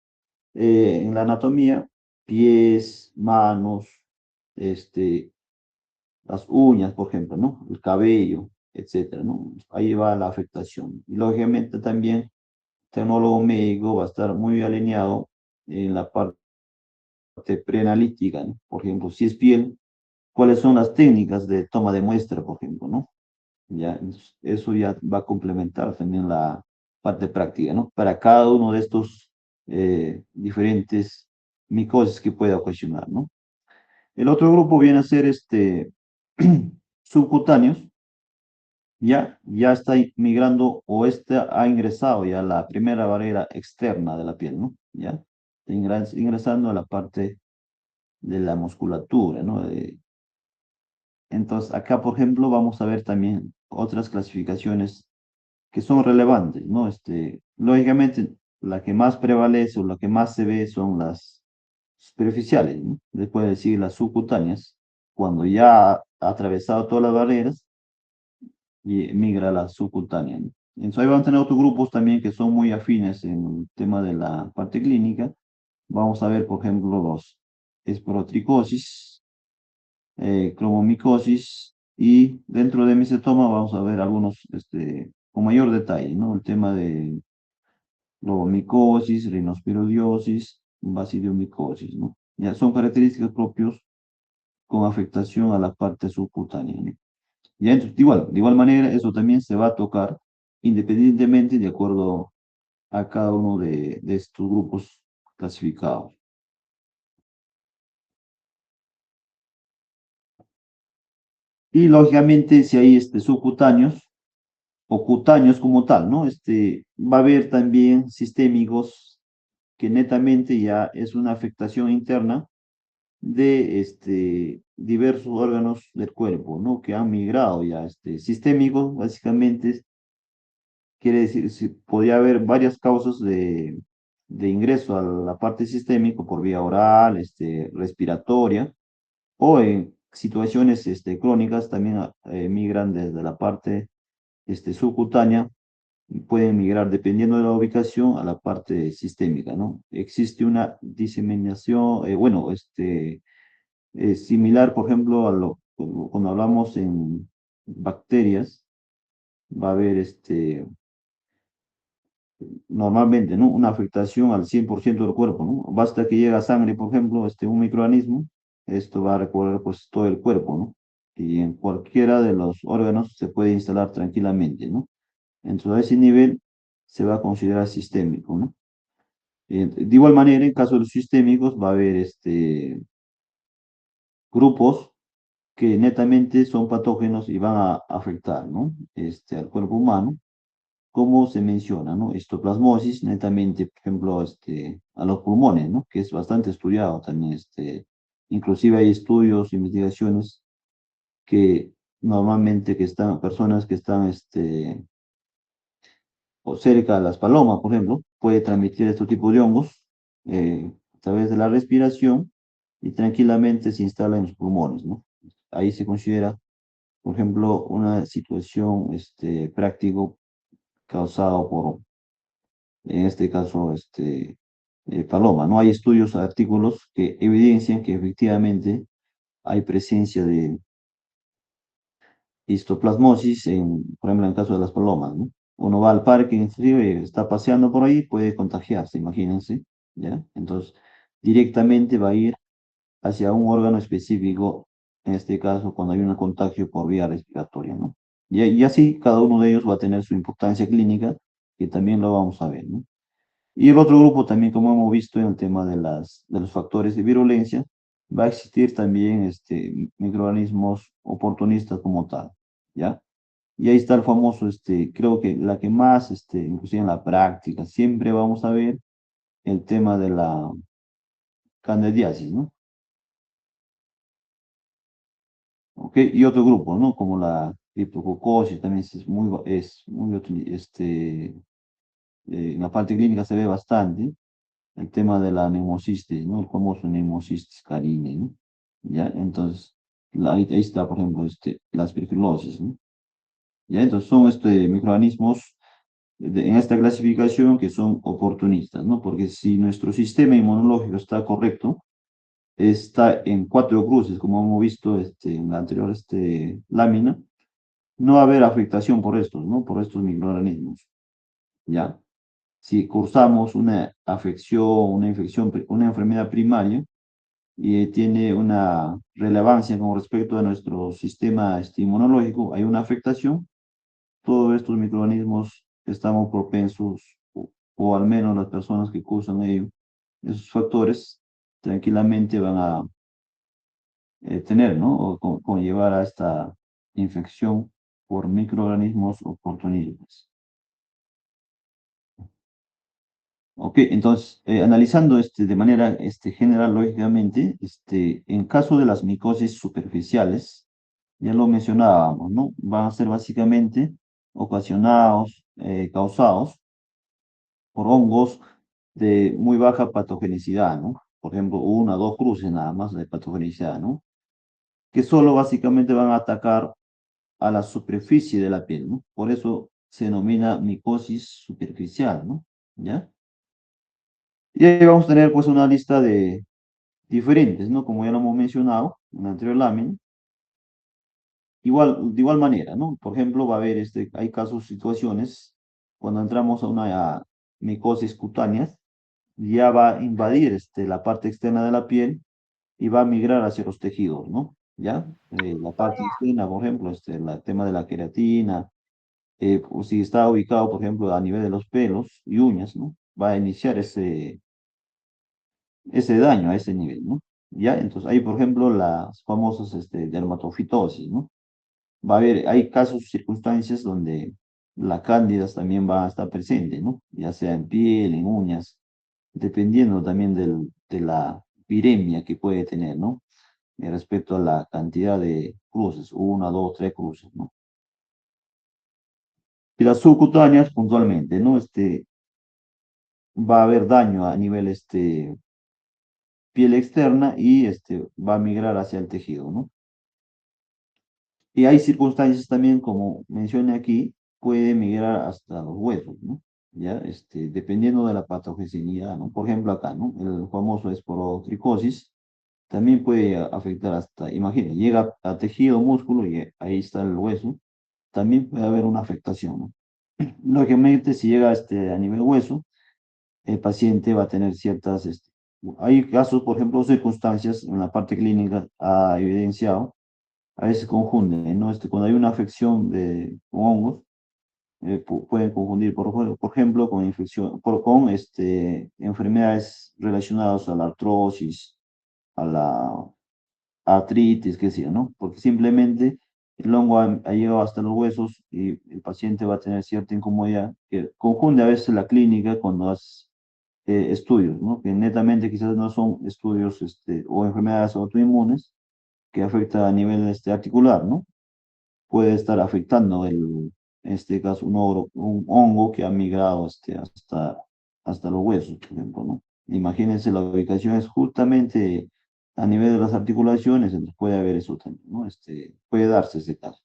en la anatomía, pies, manos, este, las uñas, por ejemplo, ¿no? El cabello, etcétera, ¿no? Ahí va la afectación. Y lógicamente también el tecnólogo médico va a estar muy alineado en la parte preanalítica, ¿no? Por ejemplo, si es piel, ¿cuáles son las técnicas de toma de muestra, por ejemplo, ¿no? Ya, eso ya va a complementar también la parte práctica, ¿no? Para cada uno de estos diferentes micosis que pueda ocasionar, ¿no? El otro grupo viene a ser subcutáneos, ya está migrando o ha ingresado ya a la primera barrera externa de la piel, ¿no? Ya está ingresando a la parte de la musculatura, ¿no? Entonces, acá, por ejemplo, vamos a ver también otras clasificaciones que son relevantes, ¿no? Lógicamente, la que más prevalece o la que más se ve son las superficiales, ¿no? Después decir las subcutáneas, cuando ya ha atravesado todas las barreras y migra a la subcutánea, ¿no? Entonces, ahí vamos a tener otros grupos también que son muy afines en el tema de la parte clínica. Vamos a ver, por ejemplo, los esporotricosis, cromomicosis, y dentro de mesotoma vamos a ver algunos con mayor detalle, ¿no? El tema de lobomicosis, rinospirodiosis, basidiomicosis, ¿no? Ya son características propios con afectación a la parte subcutánea, ¿no? Ya, entonces, de igual manera, eso también se va a tocar independientemente de acuerdo a cada uno de estos grupos clasificados. Y lógicamente, si hay subcutáneos o cutáneos como tal, ¿no? Va a haber también sistémicos que netamente ya es una afectación interna de diversos órganos del cuerpo, ¿no? Que han migrado ya. Sistémicos, básicamente, quiere decir, podría haber varias causas de ingreso a la parte sistémica por vía oral, respiratoria, o en situaciones crónicas también migran desde la parte subcutánea, pueden migrar dependiendo de la ubicación a la parte sistémica, ¿no? Existe una diseminación, bueno, similar, por ejemplo, cuando hablamos en bacterias, va a haber normalmente, ¿no? Una afectación al 100% del cuerpo, ¿no? Basta que llegue a sangre, por ejemplo, un microorganismo, esto va a recorrer pues todo el cuerpo, ¿no? Y en cualquiera de los órganos se puede instalar tranquilamente, ¿no? Entonces, a ese nivel se va a considerar sistémico, ¿no? De igual manera, en caso de los sistémicos, va a haber grupos que netamente son patógenos y van a afectar, ¿no? Al cuerpo humano, como se menciona, ¿no? Histoplasmosis, netamente, por ejemplo, a los pulmones, ¿no? Que es bastante estudiado también, inclusive hay estudios, investigaciones que normalmente personas que están, o cerca de las palomas, por ejemplo, puede transmitir este tipo de hongos, través de la respiración y tranquilamente se instala en los pulmones, ¿no? Ahí se considera, por ejemplo, una situación práctico causado por, en este caso, paloma, ¿no? Hay estudios, artículos que evidencian que efectivamente hay presencia de histoplasmosis, por ejemplo, en el caso de las palomas, ¿no? Uno va al parque, inclusive está paseando por ahí, puede contagiarse, imagínense, ¿ya? Entonces, directamente va a ir hacia un órgano específico, en este caso, cuando hay un contagio por vía respiratoria, ¿no? Y así, cada uno de ellos va a tener su importancia clínica, que también lo vamos a ver, ¿no? Y el otro grupo también, como hemos visto en el tema de los factores de virulencia, va a existir también microorganismos oportunistas como tal, ¿ya? Y ahí está el famoso, creo que la que más, inclusive en la práctica, siempre vamos a ver el tema de la candidiasis, ¿no? ¿Ok? Y otro grupo, ¿no? Como la criptococosis, también en la parte clínica se ve bastante el tema de la neumocistis, ¿no? El famoso neumocistis carinii, ¿no? ¿Ya? Entonces, ahí está, por ejemplo, la aspergilosis, ¿no? ¿Ya? Entonces, son microorganismos en esta clasificación que son oportunistas, ¿no? Porque si nuestro sistema inmunológico está correcto, está en cuatro cruces, como hemos visto en la anterior lámina, no va a haber afectación por estos, ¿no? Por estos microorganismos, ¿ya? Si cursamos una afección, una infección, una enfermedad primaria y tiene una relevancia con respecto a nuestro sistema inmunológico, hay una afectación, todos estos microorganismos estamos propensos, o al menos las personas que cursan ello, esos factores tranquilamente van a tener, ¿no? O conllevar a esta infección por microorganismos oportunistas. Ok, entonces, analizando de manera general, lógicamente, en caso de las micosis superficiales, ya lo mencionábamos, ¿no? Van a ser básicamente ocasionados, causados por hongos de muy baja patogenicidad, ¿no? Por ejemplo, una o dos cruces nada más de patogenicidad, ¿no? Que solo básicamente van a atacar a la superficie de la piel, ¿no? Por eso se denomina micosis superficial, ¿no? ¿Ya? Y ahí vamos a tener pues una lista de diferentes, ¿no? Como ya lo hemos mencionado en la anterior lámina. De igual manera, ¿no? Por ejemplo, va a haber, hay casos, situaciones, cuando entramos a una micosis cutánea, ya va a invadir la parte externa de la piel y va a migrar hacia los tejidos, ¿no? ¿Ya? La parte externa, por ejemplo, el tema de la queratina, o si está ubicado, por ejemplo, a nivel de los pelos y uñas, ¿no? Va a iniciar ese daño a ese nivel, ¿no? ¿Ya? Entonces, hay, por ejemplo, las famosas dermatofitosis, ¿no? Va a haber, hay casos, circunstancias donde la cándida también va a estar presente, ¿no? Ya sea en piel, en uñas, dependiendo también de la viremia que puede tener, ¿no? Respecto a la cantidad de cruces, una, dos, tres cruces, ¿no? Y las subcutáneas, puntualmente, ¿no? Va a haber daño a nivel piel externa y va a migrar hacia el tejido, ¿no? Y hay circunstancias también, como mencioné aquí, puede migrar hasta los huesos, ¿no? Ya, dependiendo de la patogenicidad, ¿no? Por ejemplo, acá, ¿no? El famoso esporotricosis también puede afectar hasta, imagínate, llega a tejido, músculo y ahí está el hueso, también puede haber una afectación, ¿no? Lógicamente, si llega a nivel hueso, el paciente va a tener ciertas, hay casos, por ejemplo, circunstancias en la parte clínica ha evidenciado, a veces confunden, ¿no? Cuando hay una afección con hongos, pueden confundir, por ejemplo, con infección, con enfermedades relacionadas a la artrosis, a la artritis, qué sé yo, ¿no? Porque simplemente el hongo ha llegado hasta los huesos y el paciente va a tener cierta incomodidad, que confunde a veces la clínica cuando hace estudios, ¿no? Que netamente quizás no son estudios o enfermedades autoinmunes que afecta a nivel articular, ¿no? Puede estar afectando en este caso un hongo que ha migrado hasta los huesos, por ejemplo, ¿no? Imagínense, la ubicación es justamente a nivel de las articulaciones, entonces puede haber eso también, ¿no? Puede darse ese caso.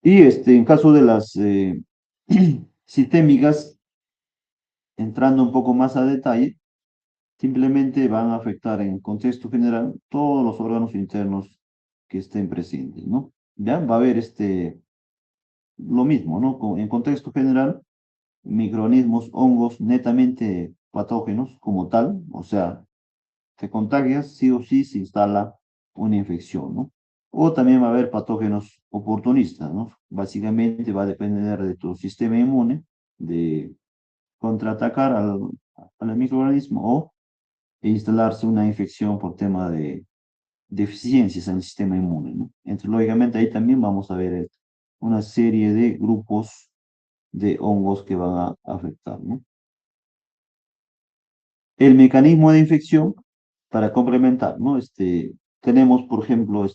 Y en caso de las sistémicas, entrando un poco más a detalle, simplemente van a afectar en contexto general todos los órganos internos que estén presentes, ¿no? Ya va a haber lo mismo, ¿no? En contexto general, microorganismos, hongos netamente patógenos como tal, o sea, te contagias, sí o sí se instala una infección, ¿no? O también va a haber patógenos oportunistas, ¿no? Básicamente va a depender de tu sistema inmune, de contraatacar al microorganismo o instalarse una infección por tema de deficiencias en el sistema inmune, ¿no? Entonces, lógicamente, ahí también vamos a ver una serie de grupos de hongos que van a afectar, ¿no? El mecanismo de infección, para complementar, ¿no? Tenemos, por ejemplo,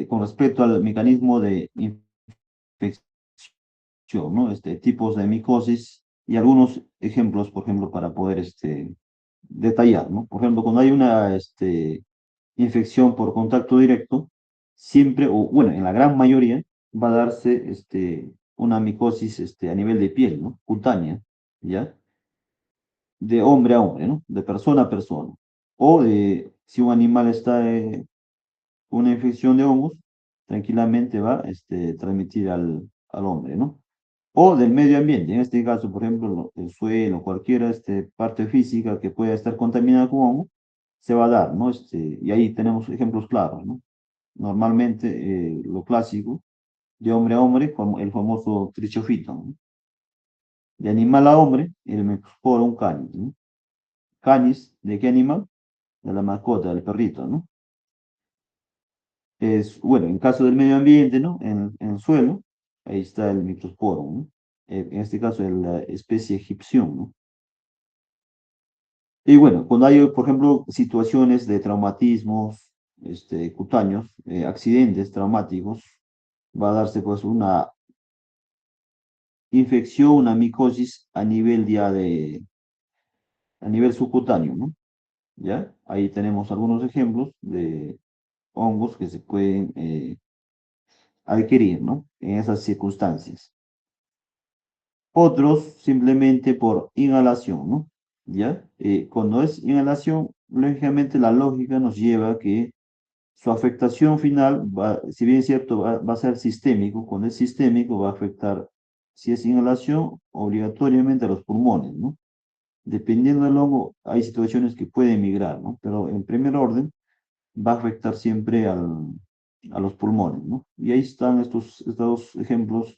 con respecto al mecanismo de infección, ¿no? Tipos de micosis y algunos ejemplos, por ejemplo, para poder detallar, ¿no? Por ejemplo, cuando hay una infección por contacto directo, siempre, o bueno, en la gran mayoría, va a darse una micosis a nivel de piel, ¿no? Cutánea, ¿ya? De hombre a hombre, ¿no? De persona a persona. O si un animal está una infección de hongos, tranquilamente va a transmitir al hombre, ¿no? O del medio ambiente, en este caso, por ejemplo, el suelo, cualquier parte física que pueda estar contaminada con hongo, se va a dar, ¿no? Y ahí tenemos ejemplos claros, ¿no? Normalmente, lo clásico, de hombre a hombre, el famoso trichofito, ¿no? De animal a hombre, el Mexosporum canis, ¿no? Canis, ¿de qué animal? De la mascota, del perrito, ¿no? Bueno, en caso del medio ambiente, ¿no? En el suelo, ahí está el Microsporum, ¿no? En este caso, es la especie egipción, ¿no? Y bueno, cuando hay, por ejemplo, situaciones de traumatismos cutáneos, accidentes traumáticos, va a darse pues una infección, una micosis a nivel ya a nivel subcutáneo, ¿no? ¿Ya? Ahí tenemos algunos ejemplos de hongos que se pueden adquirir, ¿no? En esas circunstancias. Otros simplemente por inhalación, ¿no? ¿Ya? Cuando es inhalación, lógicamente la lógica nos lleva a que su afectación final, si bien es cierto, va a ser sistémico, cuando es sistémico va a afectar, si es inhalación, obligatoriamente a los pulmones, ¿no? Dependiendo del hongo, hay situaciones que pueden migrar, ¿no? Pero en primer orden, va a afectar siempre a los pulmones, ¿no? Y ahí están estos dos ejemplos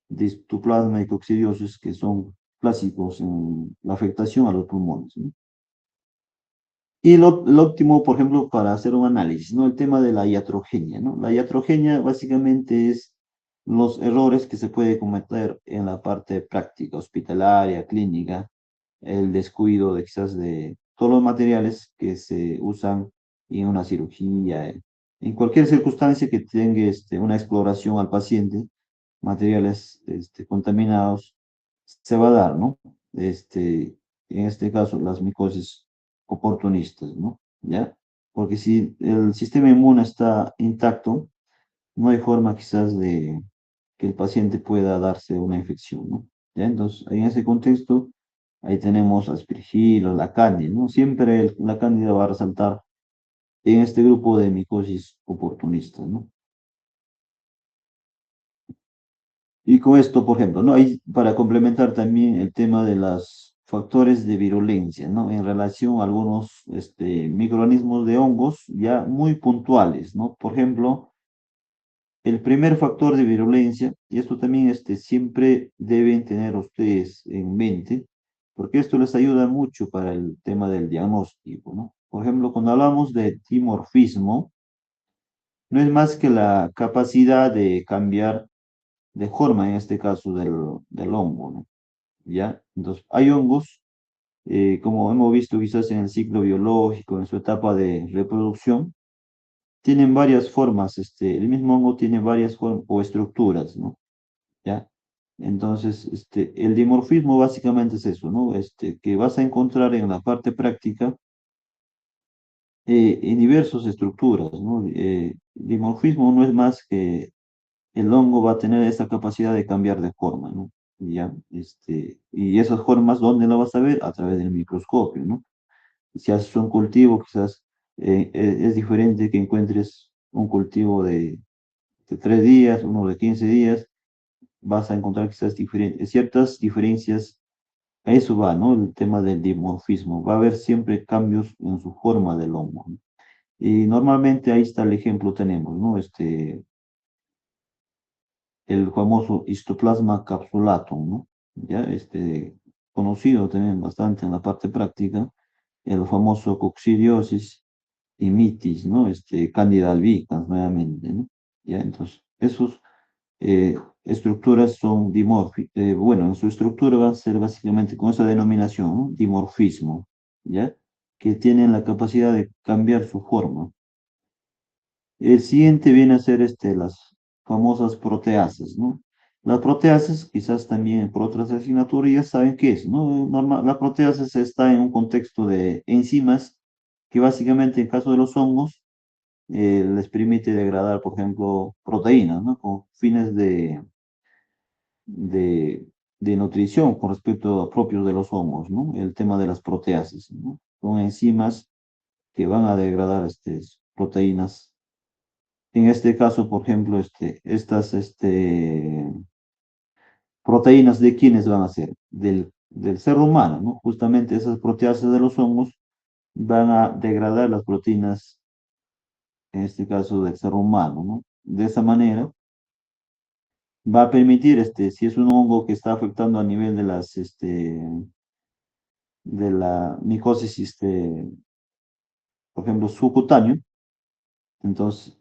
de histoplasma y coccidiosis que son clásicos en la afectación a los pulmones, ¿no? Y lo óptimo, por ejemplo, para hacer un análisis, ¿no? El tema de la iatrogenia, ¿no? La iatrogenia básicamente es los errores que se puede cometer en la parte práctica, hospitalaria, clínica, el descuido de quizás de todos los materiales que se usan en una cirugía, en cualquier circunstancia que tenga una exploración al paciente, materiales contaminados, se va a dar, ¿no? En este caso, las micosis oportunistas, ¿no? ¿Ya? Porque si el sistema inmune está intacto, no hay forma quizás de que el paciente pueda darse una infección, ¿no? ¿Ya? Entonces, en ese contexto, ahí tenemos aspergillus, la cándida, ¿no? Siempre la cándida va a resaltar en este grupo de micosis oportunistas, ¿no? Y con esto, por ejemplo, ¿no? Hay para complementar también el tema de los factores de virulencia, ¿no? En relación a algunos microorganismos de hongos ya muy puntuales, ¿no? Por ejemplo, el primer factor de virulencia, y esto también siempre deben tener ustedes en mente, porque esto les ayuda mucho para el tema del diagnóstico, ¿no? Por ejemplo, cuando hablamos de dimorfismo, no es más que la capacidad de cambiar de forma, en este caso del hongo, ¿no? ¿Ya? Entonces, hay hongos, como hemos visto quizás en el ciclo biológico, en su etapa de reproducción, tienen varias formas, el mismo hongo tiene varias formas o estructuras, ¿no? ¿Ya? Entonces, el dimorfismo básicamente es eso, ¿no? Que vas a encontrar en la parte práctica en diversas estructuras, ¿no? Dimorfismo no es más que el hongo va a tener esa capacidad de cambiar de forma, ¿no? ¿Ya? Y esas formas, ¿dónde lo vas a ver? A través del microscopio, ¿no? Si haces un cultivo, quizás es diferente que encuentres un cultivo de 3 días, uno de 15 días, vas a encontrar quizás ciertas diferencias. A eso va, ¿no? El tema del dimorfismo. Va a haber siempre cambios en su forma del hongo, ¿no? Y normalmente ahí está el ejemplo, tenemos, ¿no? El famoso Histoplasma capsulatum, ¿no? Ya, conocido también bastante en la parte práctica, el famoso Coccidiosis y mitis, ¿no? Candida albicans nuevamente, ¿no? Ya, entonces, esos estructuras son dimórficas, bueno, en su estructura va a ser básicamente con esa denominación, ¿no? Dimorfismo, ¿ya? Que tienen la capacidad de cambiar su forma. El siguiente viene a ser las famosas proteasas, ¿no? Las proteasas, quizás también por otras asignaturas ya saben qué es, ¿no? La proteasas está en un contexto de enzimas que básicamente en caso de los hongos les permite degradar, por ejemplo, proteínas, ¿no? Con fines de, de nutrición con respecto a propios de los hongos, ¿no? El tema de las proteasas, ¿no? Son enzimas que van a degradar proteínas. En este caso, por ejemplo, estas proteínas de quiénes van a ser, del ser humano, ¿no? Justamente esas proteasas de los hongos van a degradar las proteínas, en este caso del ser humano, ¿no? De esa manera va a permitir, si es un hongo que está afectando a nivel de la micosis, por ejemplo, subcutáneo, entonces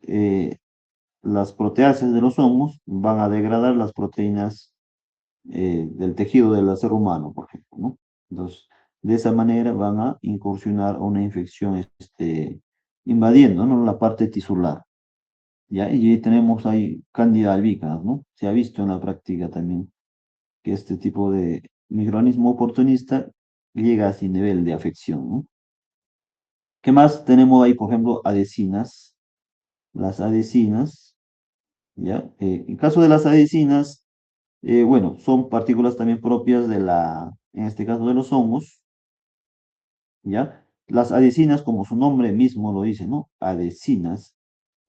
las proteasas de los hongos van a degradar las proteínas del tejido del ser humano, por ejemplo, ¿no? Entonces, de esa manera van a incursionar a una infección, invadiendo, ¿no? La parte tisular, ¿ya? Y ahí tenemos ahí Candida albicans, ¿no? Se ha visto en la práctica también que este tipo de microorganismo oportunista llega a ese nivel de afección, ¿no? ¿Qué más tenemos ahí? Por ejemplo, adhesinas. Las adhesinas, ¿ya? En caso de las adhesinas, bueno, son partículas también propias en este caso de los hongos, ¿ya? Las adhesinas, como su nombre mismo lo dice, ¿no? Adhesinas,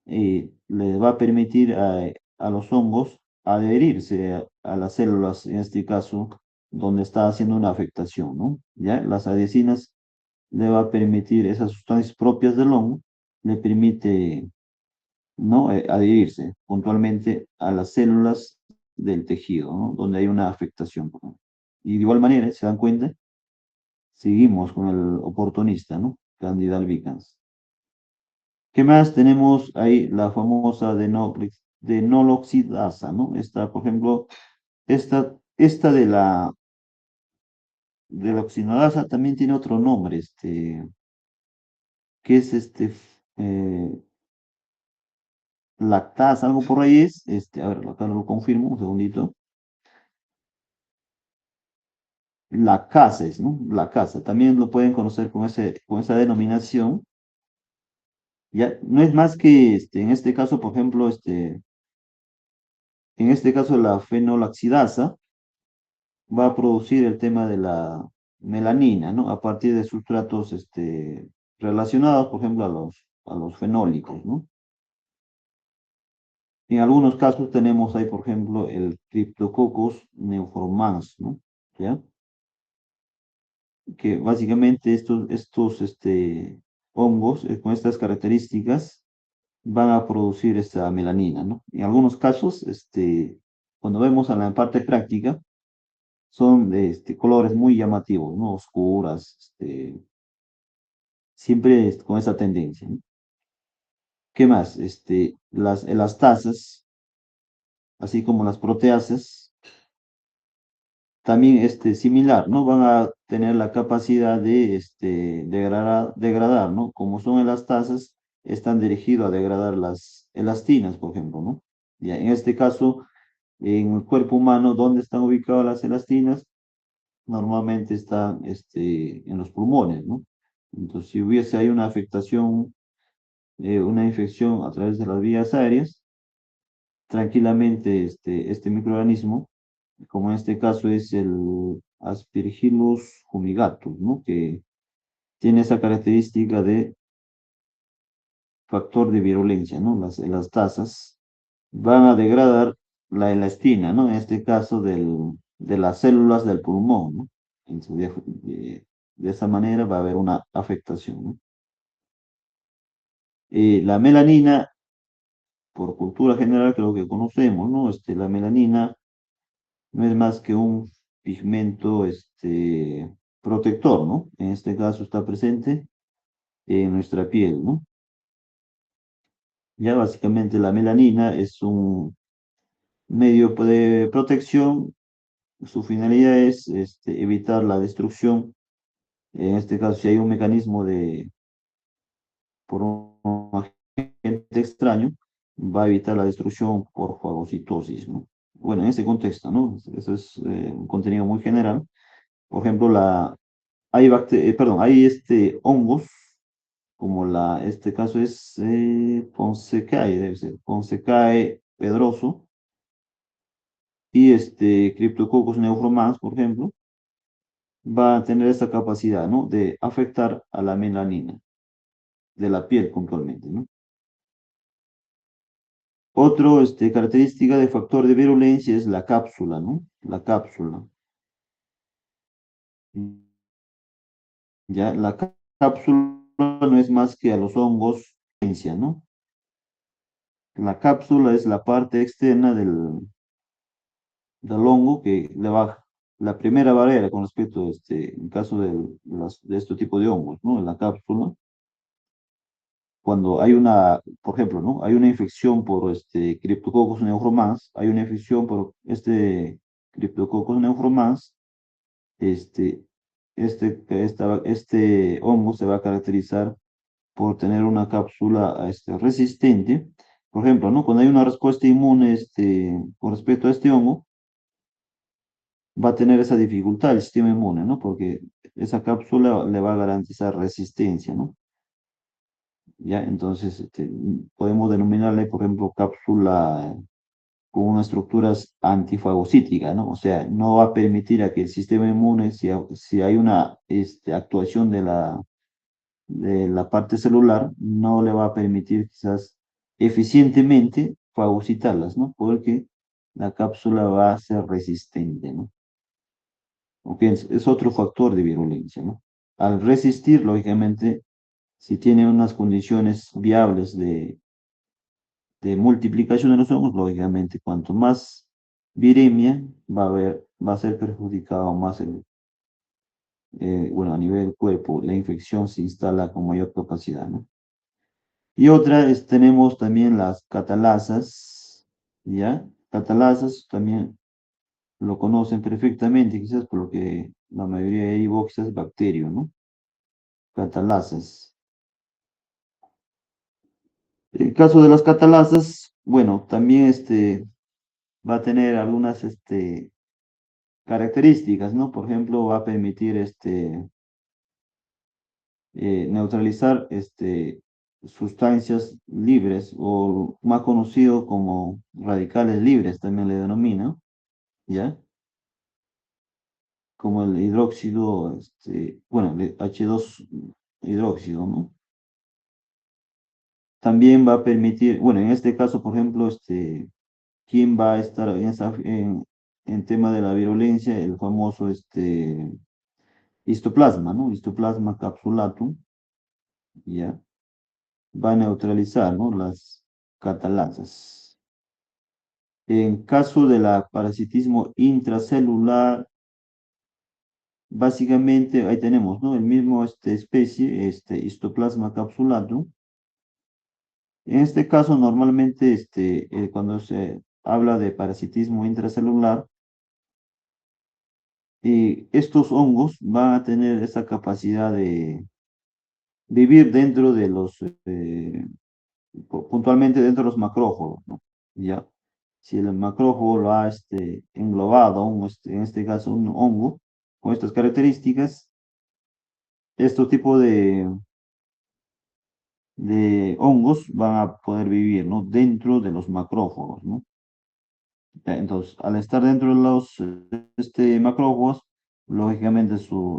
les va a permitir a los hongos adherirse a las células, en este caso, donde está haciendo una afectación, ¿no? ¿Ya? Las adhesinas le va a permitir, esas sustancias propias del hongo, le permite, ¿no? Adherirse puntualmente a las células del tejido, ¿no? Donde hay una afectación, ¿no? Y de igual manera, ¿se dan cuenta? Seguimos con el oportunista, ¿no? Candida albicans. ¿Qué más tenemos ahí? La famosa denoloxidasa, ¿no? Esta, por ejemplo, esta de la oxidasa también tiene otro nombre, que es eh, lactasa, algo por ahí es, a ver, acá lo confirmo, un segundito. Lacases, ¿no? Lacasa, también lo pueden conocer con esa denominación. Ya, no es más que, en este caso, por ejemplo, en este caso la fenolaxidasa va a producir el tema de la melanina, ¿no? A partir de sustratos, relacionados, por ejemplo, a los fenólicos, ¿no? En algunos casos tenemos ahí, por ejemplo, el Cryptococcus neoformans, ¿no? ¿Ya? Que básicamente estos hongos con estas características van a producir esta melanina, ¿no? En algunos casos, cuando vemos a la parte práctica, son de colores muy llamativos, ¿no? Oscuras, siempre con esa tendencia, ¿no? ¿Qué más? Las elastasas, así como las proteasas, también similar, ¿no? Van a tener la capacidad de degradar, ¿no? Como son elastasas, están dirigidos a degradar las elastinas, por ejemplo, ¿no? Ya, en este caso, En el cuerpo humano, ¿dónde están ubicadas las elastinas? Normalmente están en los pulmones, ¿no? Entonces, si hubiese hay una afectación, una infección a través de las vías aéreas, tranquilamente este microorganismo, como en este caso es el Aspergillus fumigatus, ¿no? Que tiene esa característica de factor de virulencia, ¿no? Las tasas van a degradar la elastina, ¿no? En este caso de las células del pulmón, ¿no? Entonces, de esa manera va a haber una afectación, ¿no? La melanina, por cultura general, creo que conocemos, ¿no? La melanina no es más que un pigmento protector, ¿no? En este caso está presente en nuestra piel, ¿no? Ya básicamente la melanina es un medio de protección. Su finalidad es evitar la destrucción. En este caso, si hay un mecanismo por un agente extraño, va a evitar la destrucción por fagocitosis, ¿no? Bueno, en este contexto, ¿no? Eso es un contenido muy general. Por ejemplo, hay hongos, como este caso es Fonsecae, debe ser, Fonsecae pedroso, y Cryptococcus neoformans, por ejemplo, va a tener esta capacidad, ¿no? De afectar a la melanina de la piel puntualmente, ¿no? Otro, característica de factor de virulencia es la cápsula, ¿no? La cápsula. Ya, cápsula no es más que a los hongos, ¿no? La cápsula es la parte externa del hongo que le baja la primera barrera con respecto a en caso de este tipo de hongos, ¿no? En la cápsula, cuando hay por ejemplo, ¿no? Hay una infección por Cryptococcus neoformans, hay una infección por Cryptococcus neoformans, este, este hongo se va a caracterizar por tener una cápsula resistente. Por ejemplo, ¿no? Cuando hay una respuesta inmune con respecto a este hongo, va a tener esa dificultad el sistema inmune, ¿no? Porque esa cápsula le va a garantizar resistencia, ¿no? ¿Ya? Entonces, podemos denominarle, por ejemplo, cápsula con unas estructuras antifagocíticas, ¿no? O sea, no va a permitir a que el sistema inmune, si hay una actuación de la parte celular, no le va a permitir quizás eficientemente fagocitarlas, ¿no? Porque la cápsula va a ser resistente, ¿no? Ok, es otro factor de virulencia, ¿no? Al resistir, lógicamente, si tiene unas condiciones viables de multiplicación de los hongos, lógicamente, cuanto más viremia va a ser perjudicado más bueno, a nivel del cuerpo, la infección se instala con mayor capacidad, ¿no? Y otra tenemos también las catalasas, ¿ya? Catalasas también lo conocen perfectamente, quizás por lo que la mayoría de iboxas es bacterio, ¿no? Catalasas. El caso de las catalasas, bueno, también va a tener algunas características, ¿no? Por ejemplo, va a permitir neutralizar sustancias libres o más conocido como radicales libres, también le denomina, ¿ya? Como el hidróxido, bueno, el H2 hidróxido, ¿no? También va a permitir, bueno, en este caso, por ejemplo, ¿quién va a estar en tema de la virulencia? El famoso histoplasma, ¿no? Histoplasma capsulatum, ¿ya? Va a neutralizar, ¿no? Las catalasas. En caso de la parasitismo intracelular, básicamente ahí tenemos, ¿no? El mismo especie, histoplasma capsulatum. En este caso, normalmente, cuando se habla de parasitismo intracelular, estos hongos van a tener esa capacidad de vivir dentro puntualmente dentro de los macrófagos, ¿no? ¿Ya? si el macrófago lo ha englobado, en este caso un hongo, con estas características, este tipo de hongos van a poder vivir, ¿no? Dentro de los macrófagos, ¿no? Ya, entonces, al estar dentro de los macrófagos, lógicamente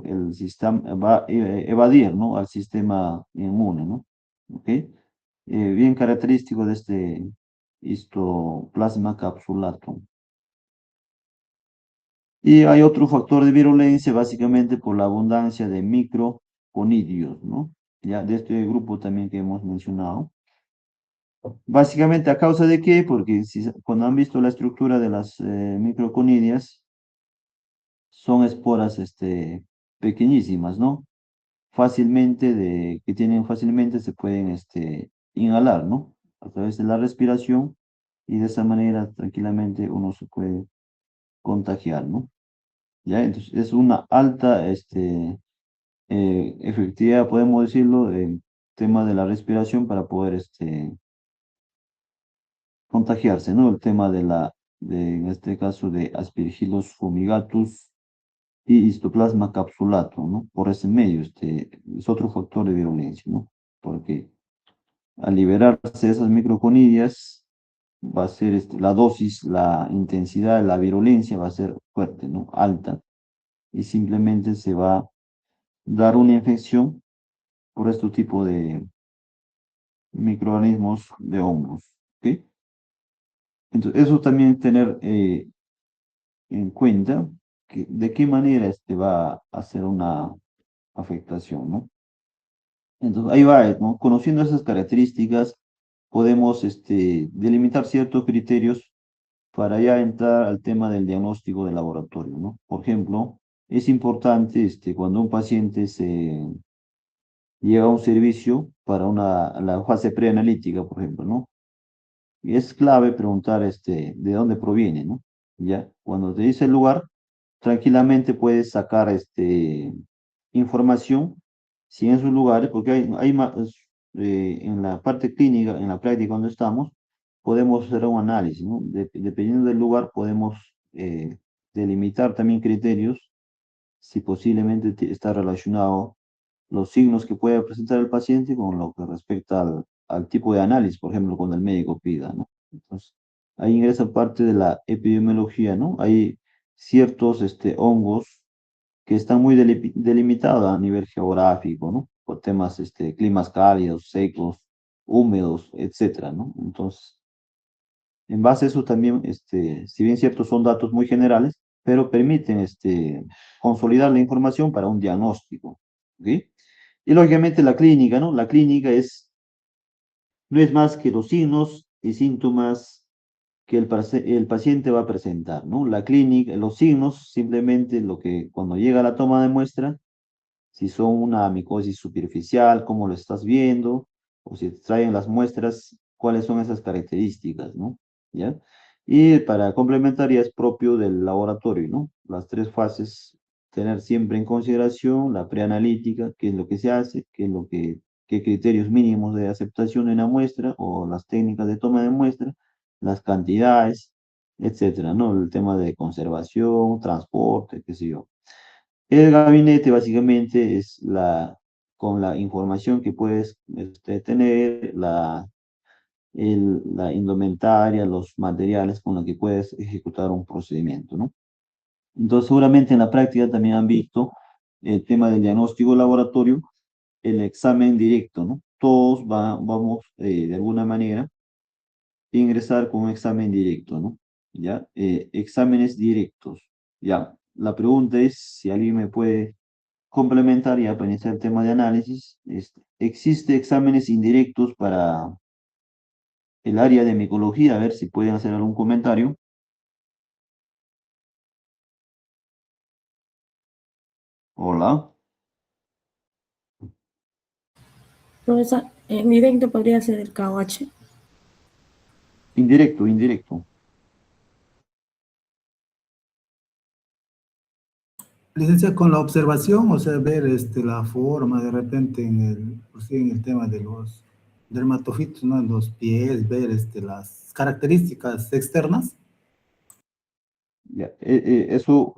el sistema va a evadir, ¿no? Al sistema inmune, ¿no? ¿Ok? Bien característico de este histoplasma capsulatum. Y hay otro factor de virulencia, básicamente por la abundancia de microconidios, ¿no? Ya de este grupo también que hemos mencionado. Básicamente, ¿a causa de qué? Porque cuando han visto la estructura de las microconidias, son esporas pequeñísimas, ¿no? Que tienen fácilmente, se pueden inhalar, ¿no? A través de la respiración, y de esa manera tranquilamente uno se puede contagiar, ¿no? ¿Ya? Entonces es una alta efectividad, podemos decirlo, en tema de la respiración para poder contagiarse, ¿no? El tema en este caso de Aspergillus fumigatus y Histoplasma capsulatum, ¿no? Por ese medio, es otro factor de virulencia, ¿no? Porque al liberarse de esas microconidias, va a ser la dosis, la intensidad, la virulencia va a ser fuerte, ¿no? Alta, y simplemente se va a dar una infección por este tipo de microorganismos de hongos, ¿ok? Entonces, eso también tener en cuenta de qué manera va a hacer una afectación, ¿no? Entonces, ahí va, ¿no? Conociendo esas características, podemos delimitar ciertos criterios para ya entrar al tema del diagnóstico de laboratorio, ¿no? Por ejemplo, es importante cuando un paciente se llega a un servicio para la fase preanalítica, por ejemplo, ¿no? Y es clave preguntar de dónde proviene, ¿no? Ya, cuando te dice el lugar, tranquilamente puedes sacar información si en esos lugares, porque en la parte clínica, en la práctica donde estamos, podemos hacer un análisis, ¿no? Dependiendo del lugar, podemos delimitar también criterios si posiblemente está relacionado los signos que puede presentar el paciente con lo que respecta al tipo de análisis, por ejemplo, cuando el médico pida, ¿no? Entonces, ahí ingresa parte de la epidemiología, ¿no? Hay ciertos hongos que están muy delimitados a nivel geográfico, ¿no? Por temas, climas cálidos, secos, húmedos, etcétera, ¿no? Entonces, en base a eso también, si bien ciertos son datos muy generales, pero permiten consolidar la información para un diagnóstico, ¿ok? Y lógicamente la clínica, ¿no? La clínica no es más que los signos y síntomas que el paciente va a presentar, ¿no? La clínica, los signos, simplemente lo que cuando llega la toma de muestra, si son una micosis superficial, cómo lo estás viendo, o si te traen las muestras, cuáles son esas características, ¿no? ¿Ya? Y para complementar ya es propio del laboratorio, ¿no? Las tres fases, tener siempre en consideración la preanalítica, qué es lo que se hace, qué criterios mínimos de aceptación en la muestra, o las técnicas de toma de muestra, las cantidades, etcétera, ¿no? El tema de conservación, transporte, qué sé yo. El gabinete básicamente con la información que puedes tener, la indumentaria, los materiales con los que puedes ejecutar un procedimiento, ¿no? Entonces, seguramente en la práctica también han visto el tema del diagnóstico laboratorio, el examen directo, ¿no? Todos vamos de alguna manera a ingresar con un examen directo, ¿no? ¿Ya? Exámenes directos, ¿ya? La pregunta es si alguien me puede complementaria para iniciar el tema de análisis. Existe exámenes indirectos para el área de micología, a ver si pueden hacer algún comentario. Hola. Profesor, en directo podría ser el KOH. Indirecto, indirecto. Licencia, con la observación, o sea, ver la forma de repente pues sí, en el tema de los dermatofitos, ¿no? En los pies, ver las características externas Ya, eso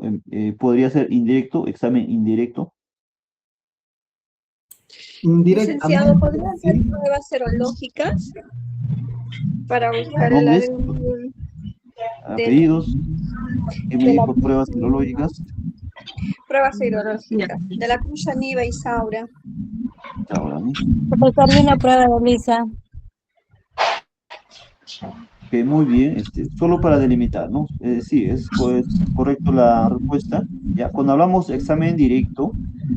podría ser indirecto, examen indirecto. Licenciado, Indirectamente, ¿podría hacer sí. pruebas serológicas para buscar el Nombres, ADN del, apellidos, ¿qué me de la dijo? Pruebas serológicas. prueba serológica de la Cruz Aniva y Saura? Ahora, ¿no? Profesor, una prueba de Lisa. Que muy bien, solo para delimitar, ¿no? Sí, es pues correcto la respuesta. Ya, cuando hablamos examen directo,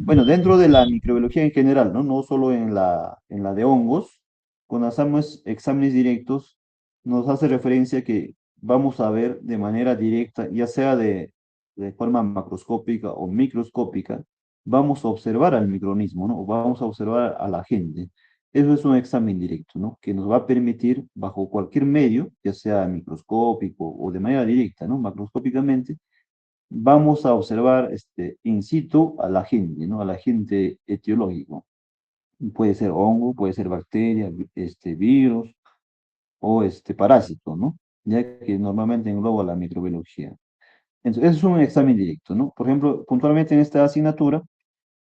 bueno, dentro de la microbiología en general, ¿no? No solo en la de hongos, cuando hacemos exámenes directos, nos hace referencia que vamos a ver de manera directa, ya sea de forma macroscópica o microscópica, vamos a observar al microorganismo, ¿no? O vamos a observar a la gente. Eso es un examen directo, ¿no? Que nos va a permitir, bajo cualquier medio, ya sea microscópico o de manera directa, ¿no? Macroscópicamente, vamos a observar in situ al agente, ¿no? Al agente etiológico. Puede ser hongo, puede ser bacteria, virus o parásito, ¿no? Ya que normalmente engloba la microbiología. Entonces, eso es un examen directo, ¿no? Por ejemplo, puntualmente en esta asignatura,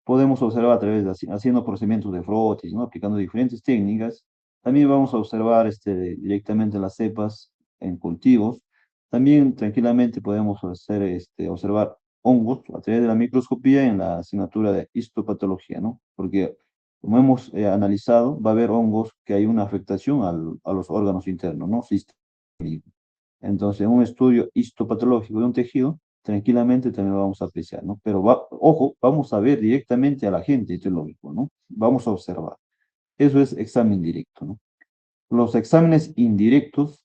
podemos observar a través de haciendo procedimientos de frotis, ¿no? Aplicando diferentes técnicas. También vamos a observar directamente las cepas en cultivos. También tranquilamente podemos hacer, observar hongos a través de la microscopía en la asignatura de histopatología, ¿no? Porque como hemos analizado, va a haber hongos que hay una afectación a los órganos internos, ¿no? Sistémicos. Entonces, un estudio histopatológico de un tejido tranquilamente también lo vamos a apreciar, ¿no? Pero ojo, vamos a ver directamente al agente etiológico, ¿no? Vamos a observar. Eso es examen directo, ¿no? Los exámenes indirectos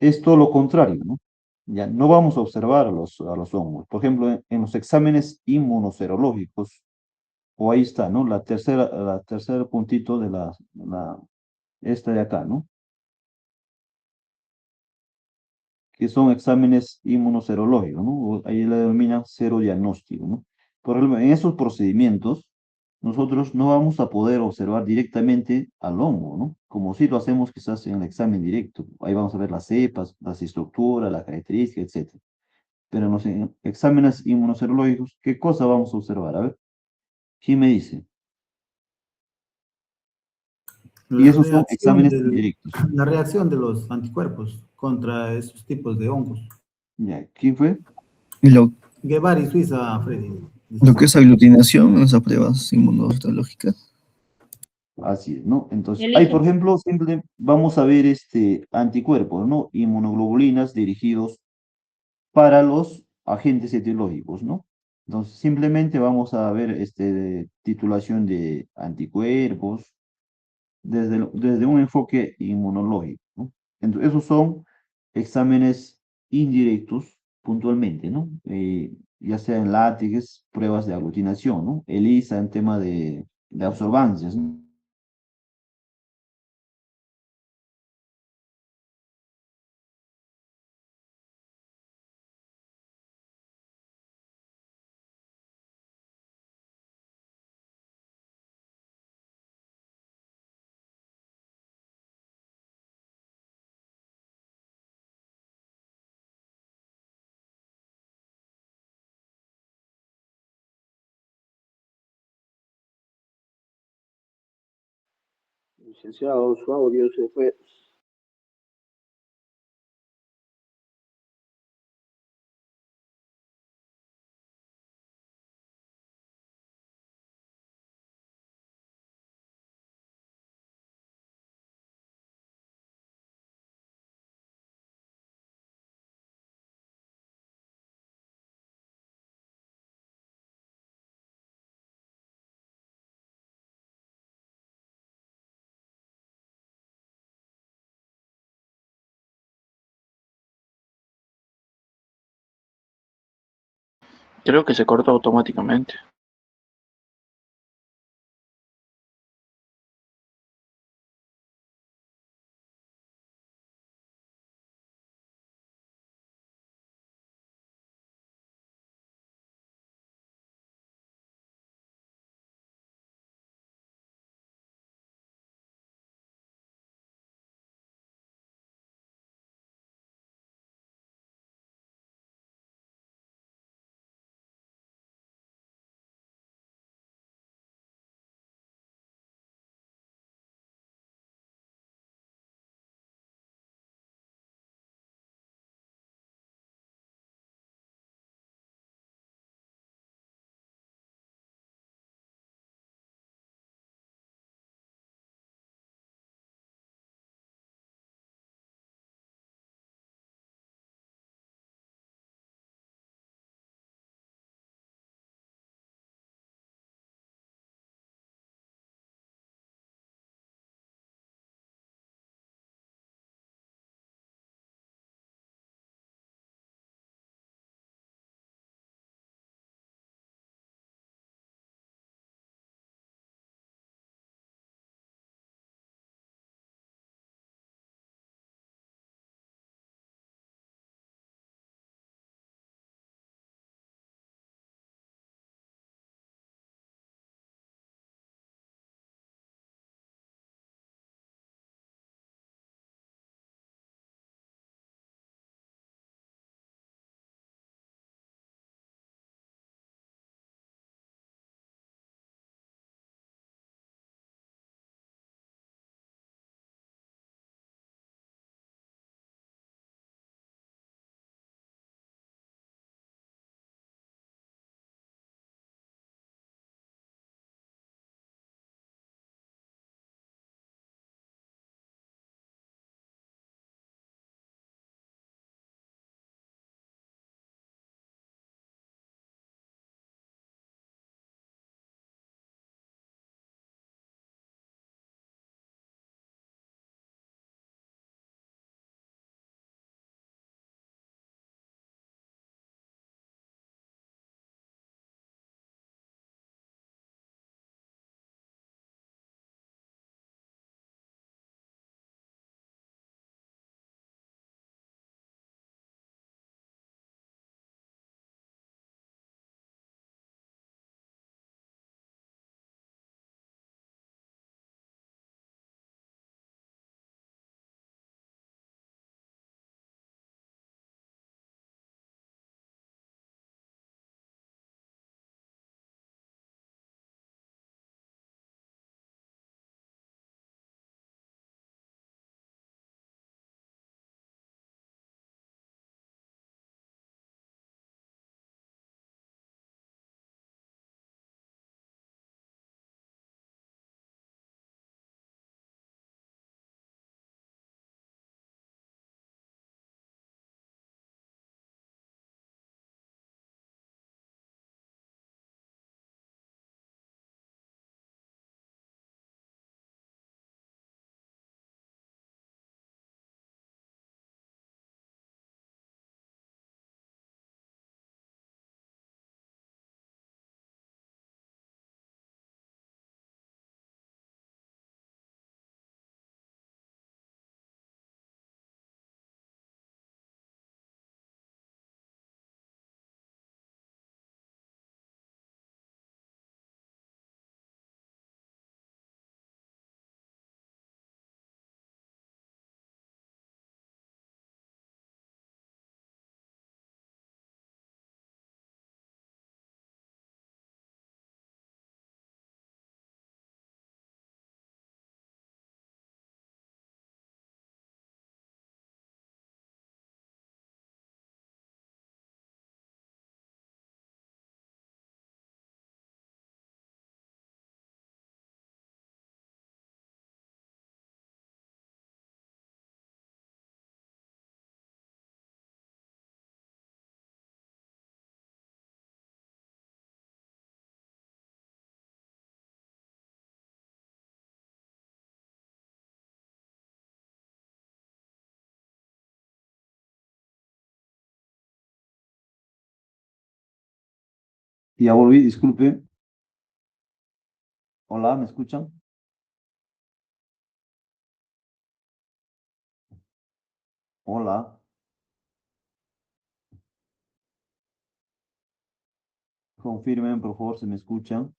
es todo lo contrario, ¿no? Ya no vamos a observar a los hongos. Por ejemplo, en los exámenes inmunoserológicos, o ahí está, ¿no? La tercera puntito de esta de acá, ¿no? Que son exámenes inmunoserológicos, ¿no? Ahí la denominan serodiagnóstico, ¿no? Por ejemplo, en esos procedimientos, nosotros no vamos a poder observar directamente al hongo, ¿no? Como si lo hacemos quizás en el examen directo. Ahí vamos a ver las cepas, las estructuras, las características, etc. Pero en los exámenes inmunoserológicos, ¿qué cosa vamos a observar? A ver, ¿quién me dice? Y La esos son reacción exámenes indirectos. la reacción de los anticuerpos contra esos tipos de hongos. ¿Ya? ¿Quién fue? Y Guevara y Suiza, Freddy. lo que es aglutinación en esas pruebas inmunológicas. Así es, ¿no? Entonces, hay, Elige. por ejemplo, simple, vamos a ver anticuerpos, ¿no? Inmunoglobulinas dirigidos para los agentes etiológicos, ¿no? Entonces, simplemente vamos a ver titulación de anticuerpos desde un enfoque inmunológico, ¿no? Entonces, esos son exámenes indirectos puntualmente, ¿no? Ya sea en látex, pruebas de aglutinación, ¿no? ELISA en tema de absorbancias, ¿no? Licenciado, su audio se fue. Creo que se cortó automáticamente. Ya volví, disculpe. Hola, ¿me escuchan? Hola. Confirmen, por favor, si me escuchan.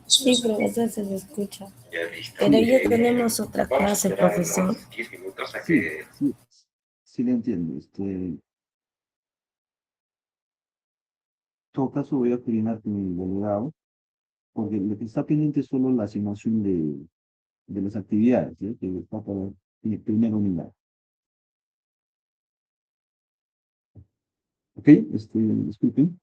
Sí, profesor, se le escucha. Pero ya tenemos otra clase, profesor. Sí, sí, sí le entiendo. En todo caso voy a coordinar con el delegado, porque lo que está pendiente es solo la asignación de las actividades, ¿sí? Que está para primera unidad. ¿Ok? Disculpen.